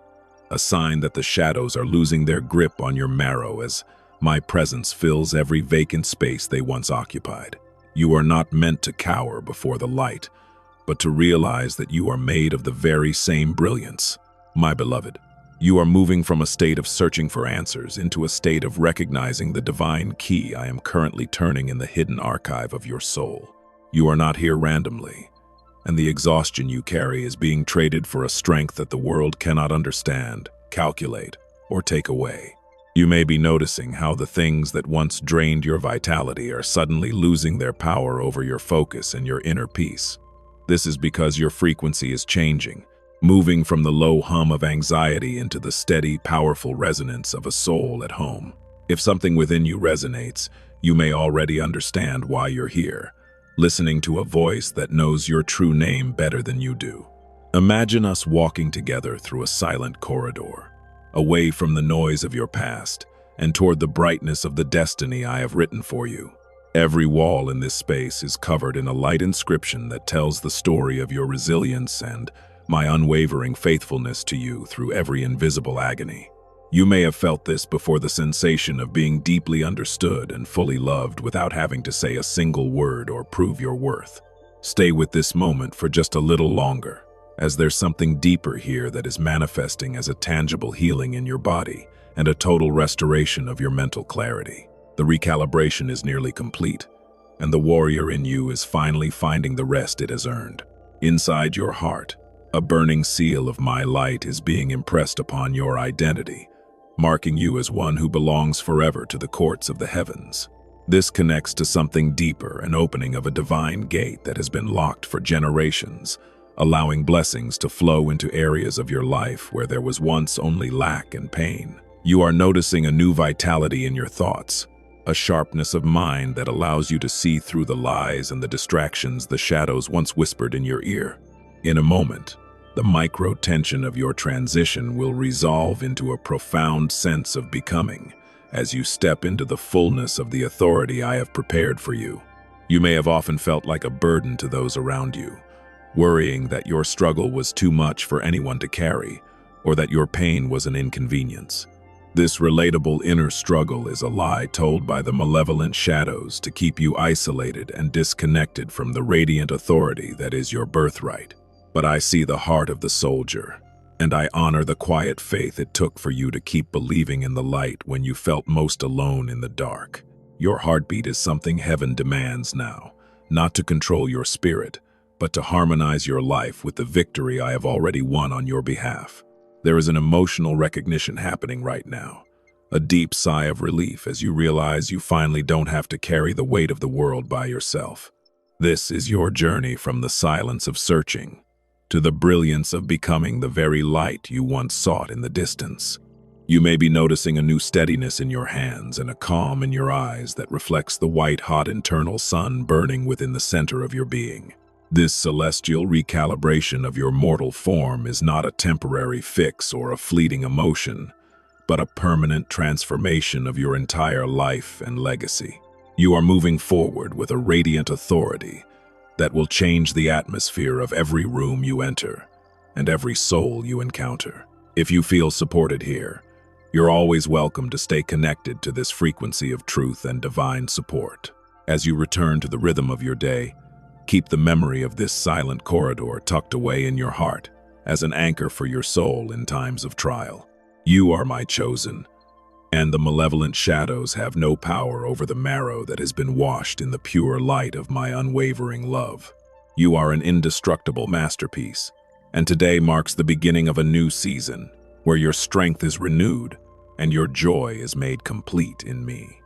a sign that the shadows are losing their grip on your marrow as my presence fills every vacant space they once occupied. You are not meant to cower before the light, but to realize that you are made of the very same brilliance. My beloved, you are moving from a state of searching for answers into a state of recognizing the divine key I am currently turning in the hidden archive of your soul. You are not here randomly, and the exhaustion you carry is being traded for a strength that the world cannot understand, calculate, or take away. You may be noticing how the things that once drained your vitality are suddenly losing their power over your focus and your inner peace. This is because your frequency is changing, moving from the low hum of anxiety into the steady, powerful resonance of a soul at home. If something within you resonates, you may already understand why you're here, listening to a voice that knows your true name better than you do. Imagine us walking together through a silent corridor, away from the noise of your past and toward the brightness of the destiny I have written for you. Every wall in this space is covered in a light inscription that tells the story of your resilience and my unwavering faithfulness to you through every invisible agony. You may have felt this before, the sensation of being deeply understood and fully loved without having to say a single word or prove your worth. Stay with this moment for just a little longer, as there's something deeper here that is manifesting as a tangible healing in your body and a total restoration of your mental clarity. The recalibration is nearly complete, and the warrior in you is finally finding the rest it has earned. Inside your heart, a burning seal of my light is being impressed upon your identity, marking you as one who belongs forever to the courts of the heavens. This connects to something deeper, an opening of a divine gate that has been locked for generations, allowing blessings to flow into areas of your life where there was once only lack and pain. You are noticing a new vitality in your thoughts, a sharpness of mind that allows you to see through the lies and the distractions the shadows once whispered in your ear. In a moment, the micro-tension of your transition will resolve into a profound sense of becoming as you step into the fullness of the authority I have prepared for you. You may have often felt like a burden to those around you, worrying that your struggle was too much for anyone to carry, or that your pain was an inconvenience. This relatable inner struggle is a lie told by the malevolent shadows to keep you isolated and disconnected from the radiant authority that is your birthright. But I see the heart of the soldier, and I honor the quiet faith it took for you to keep believing in the light when you felt most alone in the dark. Your heartbeat is something heaven demands now, not to control your spirit, but to harmonize your life with the victory I have already won on your behalf. There is an emotional recognition happening right now, a deep sigh of relief as you realize you finally don't have to carry the weight of the world by yourself. This is your journey from the silence of searching to the brilliance of becoming the very light you once sought in the distance. You may be noticing a new steadiness in your hands and a calm in your eyes that reflects the white-hot internal sun burning within the center of your being. This celestial recalibration of your mortal form is not a temporary fix or a fleeting emotion, but a permanent transformation of your entire life and legacy. You are moving forward with a radiant authority that will change the atmosphere of every room you enter and every soul you encounter. If you feel supported here, you're always welcome to stay connected to this frequency of truth and divine support. As you return to the rhythm of your day, keep the memory of this silent corridor tucked away in your heart as an anchor for your soul in times of trial. You are my chosen, and the malevolent shadows have no power over the marrow that has been washed in the pure light of my unwavering love. You are an indestructible masterpiece, and today marks the beginning of a new season where your strength is renewed and your joy is made complete in me.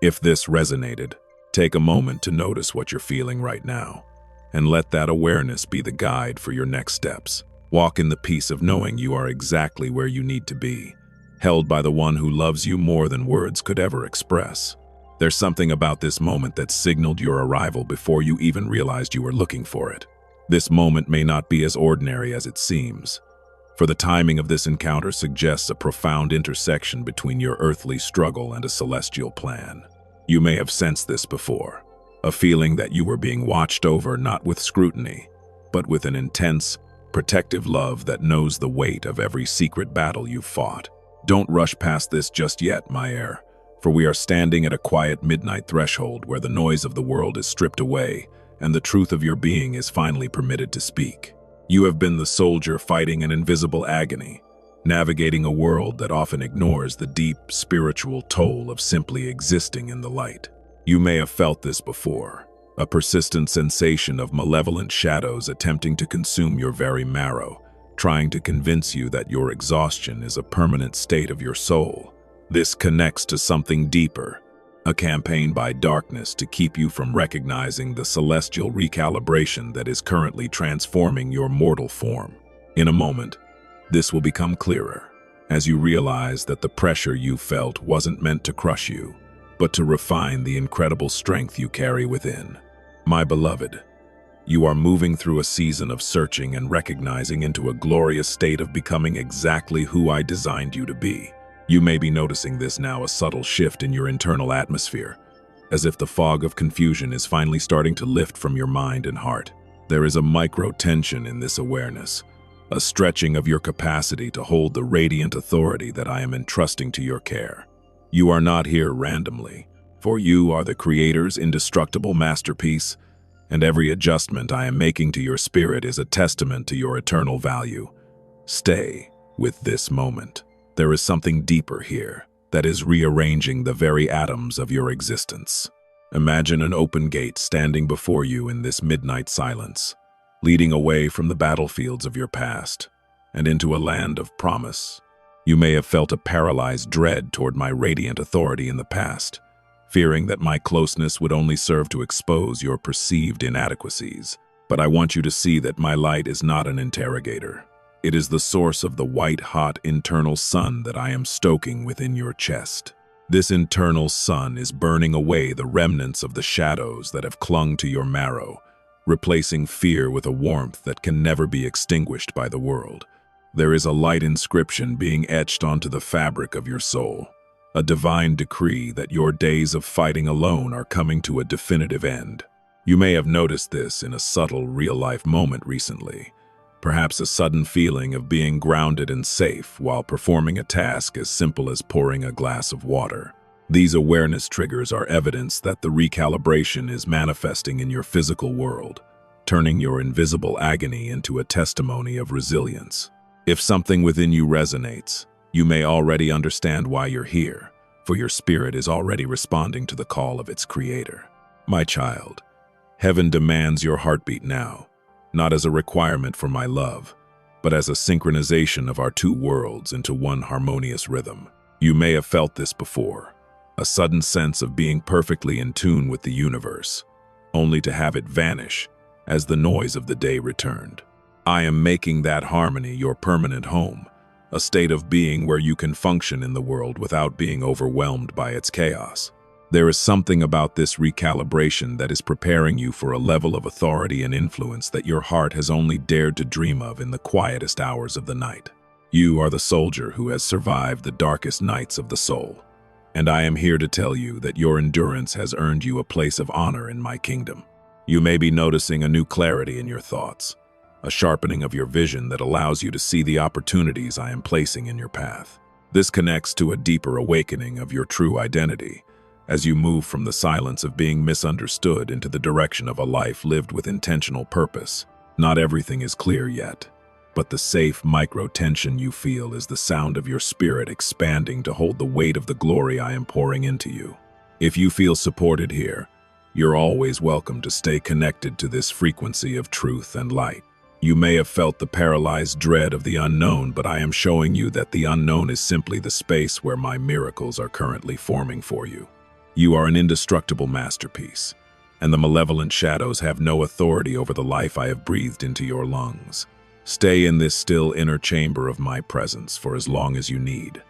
If this resonated, take a moment to notice what you're feeling right now, and let that awareness be the guide for your next steps. Walk in the peace of knowing you are exactly where you need to be, held by the one who loves you more than words could ever express. There's something about this moment that signaled your arrival before you even realized you were looking for it. This moment may not be as ordinary as it seems, for the timing of this encounter suggests a profound intersection between your earthly struggle and a celestial plan. You may have sensed this before, a feeling that you were being watched over not with scrutiny, but with an intense, protective love that knows the weight of every secret battle you've fought. Don't rush past this just yet, my heir, for we are standing at a quiet midnight threshold where the noise of the world is stripped away and the truth of your being is finally permitted to speak. You have been the soldier fighting an invisible agony, navigating a world that often ignores the deep spiritual toll of simply existing in the light. You may have felt this before, a persistent sensation of malevolent shadows attempting to consume your very marrow, trying to convince you that your exhaustion is a permanent state of your soul. This connects to something deeper, a campaign by darkness to keep you from recognizing the celestial recalibration that is currently transforming your mortal form. In a moment, this will become clearer as you realize that the pressure you felt wasn't meant to crush you, but to refine the incredible strength you carry within. My beloved, you are moving through a season of searching and recognizing into a glorious state of becoming exactly who I designed you to be. You may be noticing this now, a subtle shift in your internal atmosphere, as if the fog of confusion is finally starting to lift from your mind and heart. There is a micro-tension in this awareness, a stretching of your capacity to hold the radiant authority that I am entrusting to your care. You are not here randomly, for you are the Creator's indestructible masterpiece, and every adjustment I am making to your spirit is a testament to your eternal value. Stay with this moment. There is something deeper here that is rearranging the very atoms of your existence. Imagine an open gate standing before you in this midnight silence, leading away from the battlefields of your past and into a land of promise. You may have felt a paralyzed dread toward my radiant authority in the past, fearing that my closeness would only serve to expose your perceived inadequacies. But I want you to see that my light is not an interrogator. It is the source of the white-hot internal sun that I am stoking within your chest. This internal sun is burning away the remnants of the shadows that have clung to your marrow, replacing fear with a warmth that can never be extinguished by the world. There is a light inscription being etched onto the fabric of your soul, a divine decree that your days of fighting alone are coming to a definitive end. You may have noticed this in a subtle, real-life moment recently, perhaps a sudden feeling of being grounded and safe while performing a task as simple as pouring a glass of water. These awareness triggers are evidence that the recalibration is manifesting in your physical world, turning your invisible agony into a testimony of resilience. If something within you resonates, you may already understand why you're here, for your spirit is already responding to the call of its creator. My child, heaven demands your heartbeat now, not as a requirement for my love, but as a synchronization of our two worlds into one harmonious rhythm. You may have felt this before, a sudden sense of being perfectly in tune with the universe, only to have it vanish as the noise of the day returned. I am making that harmony your permanent home, a state of being where you can function in the world without being overwhelmed by its chaos. There is something about this recalibration that is preparing you for a level of authority and influence that your heart has only dared to dream of in the quietest hours of the night. You are the soldier who has survived the darkest nights of the soul. And I am here to tell you that your endurance has earned you a place of honor in my kingdom. You may be noticing a new clarity in your thoughts, a sharpening of your vision that allows you to see the opportunities I am placing in your path. This connects to a deeper awakening of your true identity, as you move from the silence of being misunderstood into the direction of a life lived with intentional purpose. Not everything is clear yet, but the safe micro-tension you feel is the sound of your spirit expanding to hold the weight of the glory I am pouring into you. If you feel supported here, you're always welcome to stay connected to this frequency of truth and light. You may have felt the paralyzed dread of the unknown, but I am showing you that the unknown is simply the space where my miracles are currently forming for you. You are an indestructible masterpiece, and the malevolent shadows have no authority over the life I have breathed into your lungs. Stay in this still inner chamber of my presence for as long as you need,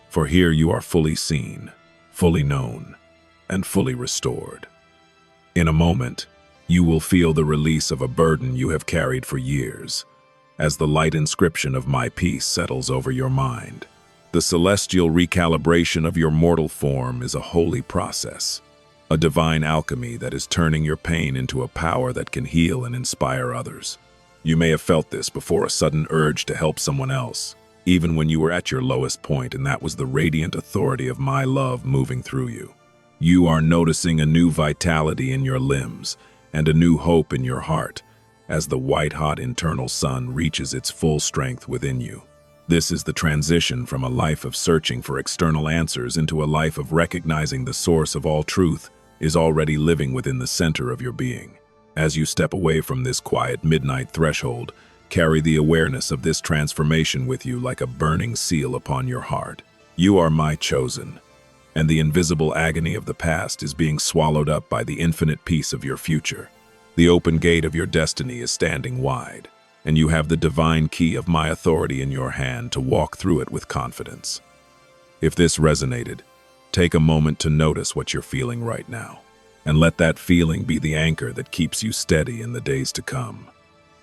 for here you are fully seen, fully known, and fully restored. In a moment, you will feel the release of a burden you have carried for years, as the light inscription of my peace settles over your mind. The celestial recalibration of your mortal form is a holy process, a divine alchemy that is turning your pain into a power that can heal and inspire others. You may have felt this before, a sudden urge to help someone else, even when you were at your lowest point, and that was the radiant authority of my love moving through you. You are noticing a new vitality in your limbs and a new hope in your heart as the white-hot internal sun reaches its full strength within you. This is the transition from a life of searching for external answers into a life of recognizing the source of all truth is already living within the center of your being. As you step away from this quiet midnight threshold, carry the awareness of this transformation with you like a burning seal upon your heart. You are my chosen, and the invisible agony of the past is being swallowed up by the infinite peace of your future. The open gate of your destiny is standing wide, and you have the divine key of my authority in your hand to walk through it with confidence. If this resonated, take a moment to notice what you're feeling right now, and let that feeling be the anchor that keeps you steady in the days to come.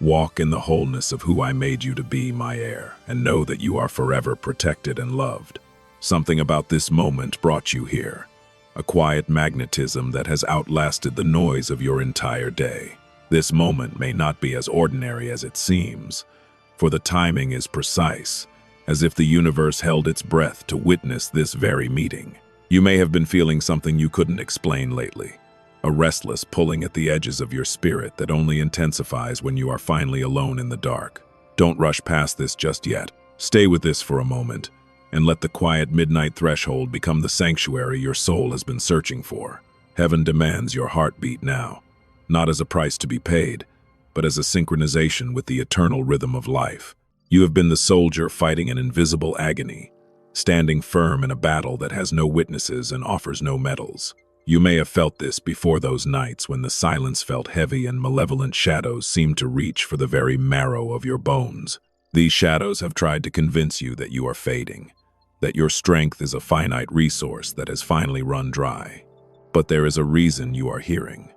Walk in the wholeness of who I made you to be, my heir, and know that you are forever protected and loved. Something about this moment brought you here, a quiet magnetism that has outlasted the noise of your entire day. This moment may not be as ordinary as it seems, for the timing is precise, as if the universe held its breath to witness this very meeting. You may have been feeling something you couldn't explain lately, a restless pulling at the edges of your spirit that only intensifies when you are finally alone in the dark. Don't rush past this just yet. Stay with this for a moment, and let the quiet midnight threshold become the sanctuary your soul has been searching for. Heaven demands your heartbeat now, not as a price to be paid, but as a synchronization with the eternal rhythm of life. You have been the soldier fighting an invisible agony, standing firm in a battle that has no witnesses and offers no medals. You may have felt this before, those nights when the silence felt heavy and malevolent shadows seemed to reach for the very marrow of your bones. These shadows have tried to convince you that you are fading, that your strength is a finite resource that has finally run dry. But there is a reason you are hearing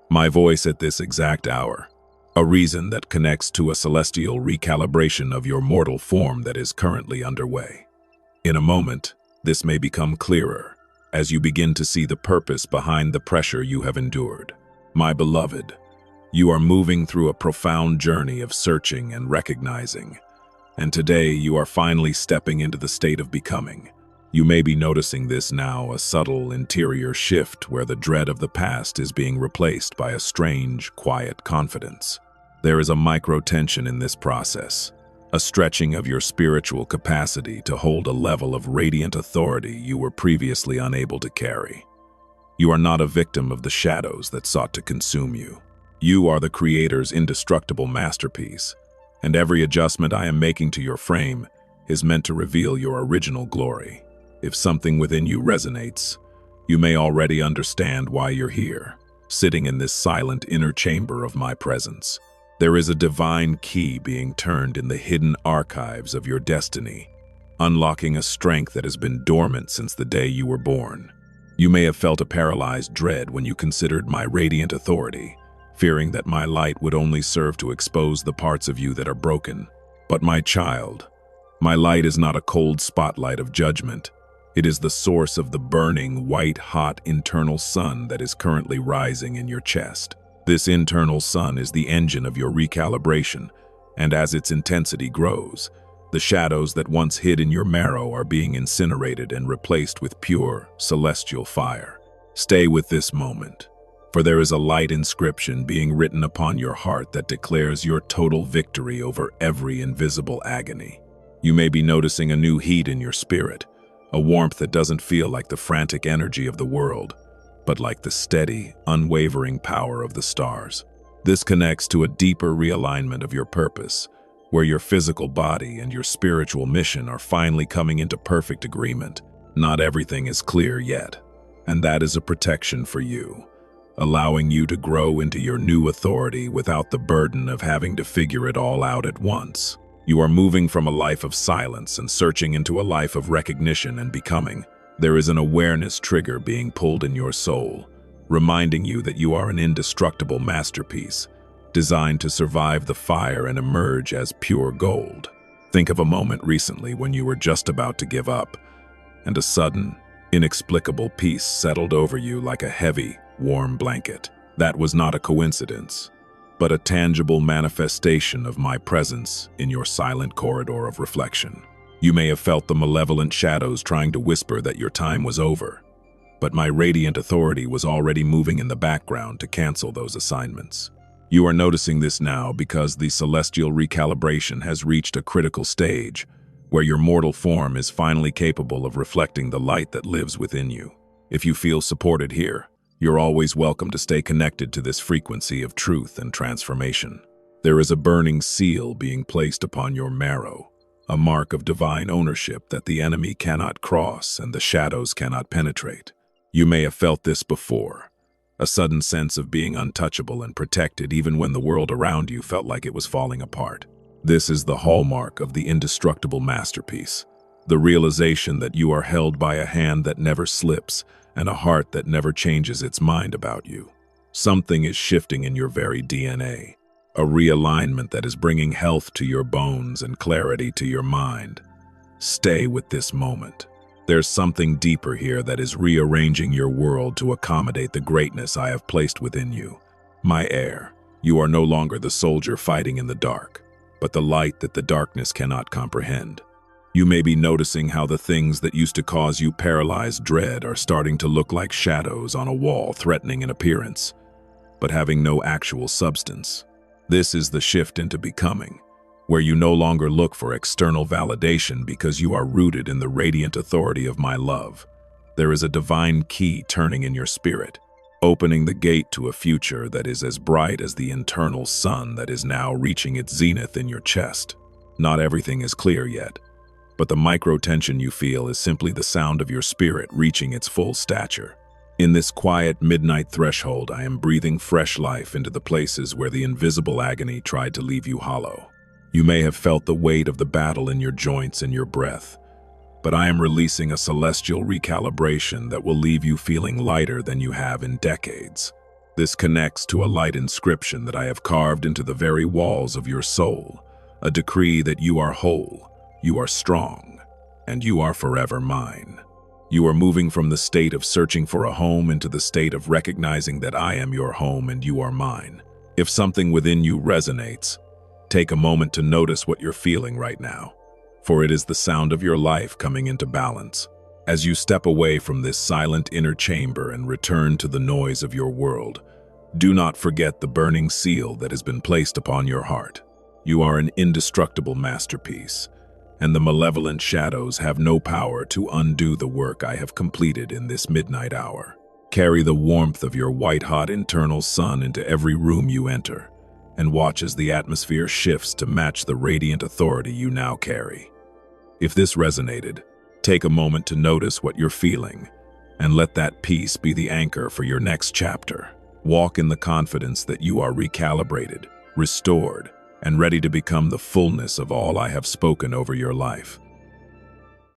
my voice at this exact hour, a reason that connects to a celestial recalibration of your mortal form that is currently underway. In a moment, this may become clearer as you begin to see the purpose behind the pressure you have endured. My beloved, you are moving through a profound journey of searching and recognizing, and today you are finally stepping into the state of becoming. You may be noticing this now, a subtle interior shift where the dread of the past is being replaced by a strange, quiet confidence. There is a micro-tension in this process, a stretching of your spiritual capacity to hold a level of radiant authority you were previously unable to carry. You are not a victim of the shadows that sought to consume you. You are the Creator's indestructible masterpiece, and every adjustment I am making to your frame is meant to reveal your original glory. If something within you resonates, you may already understand why you're here, sitting in this silent inner chamber of my presence. There is a divine key being turned in the hidden archives of your destiny, unlocking a strength that has been dormant since the day you were born. You may have felt a paralyzed dread when you considered my radiant authority, fearing that my light would only serve to expose the parts of you that are broken. But my child, my light is not a cold spotlight of judgment. It is the source of the burning, white-hot internal sun that is currently rising in your chest. This internal sun is the engine of your recalibration, and as its intensity grows, the shadows that once hid in your marrow are being incinerated and replaced with pure, celestial fire. Stay with this moment, for there is a light inscription being written upon your heart that declares your total victory over every invisible agony. You may be noticing a new heat in your spirit, a warmth that doesn't feel like the frantic energy of the world, but like the steady, unwavering power of the stars. This connects to a deeper realignment of your purpose, where your physical body and your spiritual mission are finally coming into perfect agreement. Not everything is clear yet, and that is a protection for you, allowing you to grow into your new authority without the burden of having to figure it all out at once. You are moving from a life of silence and searching into a life of recognition and becoming. There is an awareness trigger being pulled in your soul, reminding you that you are an indestructible masterpiece, designed to survive the fire and emerge as pure gold. Think of a moment recently when you were just about to give up, and a sudden, inexplicable peace settled over you like a heavy, warm blanket. That was not a coincidence, but a tangible manifestation of my presence in your silent corridor of reflection. You may have felt the malevolent shadows trying to whisper that your time was over, but my radiant authority was already moving in the background to cancel those assignments. You are noticing this now because the celestial recalibration has reached a critical stage where your mortal form is finally capable of reflecting the light that lives within you. If you feel supported here, you're always welcome to stay connected to this frequency of truth and transformation. There is a burning seal being placed upon your marrow, a mark of divine ownership that the enemy cannot cross and the shadows cannot penetrate. You may have felt this before, a sudden sense of being untouchable and protected even when the world around you felt like it was falling apart. This is the hallmark of the indestructible masterpiece, the realization that you are held by a hand that never slips and a heart that never changes its mind about you. Something is shifting in your very DNA, a realignment that is bringing health to your bones and clarity to your mind. Stay with this moment. There's something deeper here that is rearranging your world to accommodate the greatness I have placed within you. My heir, you are no longer the soldier fighting in the dark, but the light that the darkness cannot comprehend. You may be noticing how the things that used to cause you paralyzed dread are starting to look like shadows on a wall, threatening in appearance, but having no actual substance. This is the shift into becoming, where you no longer look for external validation because you are rooted in the radiant authority of my love. There is a divine key turning in your spirit, opening the gate to a future that is as bright as the internal sun that is now reaching its zenith in your chest. Not everything is clear yet, but the micro-tension you feel is simply the sound of your spirit reaching its full stature. In this quiet midnight threshold, I am breathing fresh life into the places where the invisible agony tried to leave you hollow. You may have felt the weight of the battle in your joints and your breath, but I am releasing a celestial recalibration that will leave you feeling lighter than you have in decades. This connects to a light inscription that I have carved into the very walls of your soul, a decree that you are whole, you are strong, and you are forever mine. You are moving from the state of searching for a home into the state of recognizing that I am your home and you are mine. If something within you resonates, take a moment to notice what you're feeling right now, for it is the sound of your life coming into balance. As you step away from this silent inner chamber and return to the noise of your world, do not forget the burning seal that has been placed upon your heart. You are an indestructible masterpiece, and the malevolent shadows have no power to undo the work I have completed in this midnight hour. Carry the warmth of your white-hot internal sun into every room you enter, and watch as the atmosphere shifts to match the radiant authority you now carry. If this resonated, take a moment to notice what you're feeling, and let that peace be the anchor for your next chapter. Walk in the confidence that you are recalibrated, restored, and ready to become the fullness of all I have spoken over your life.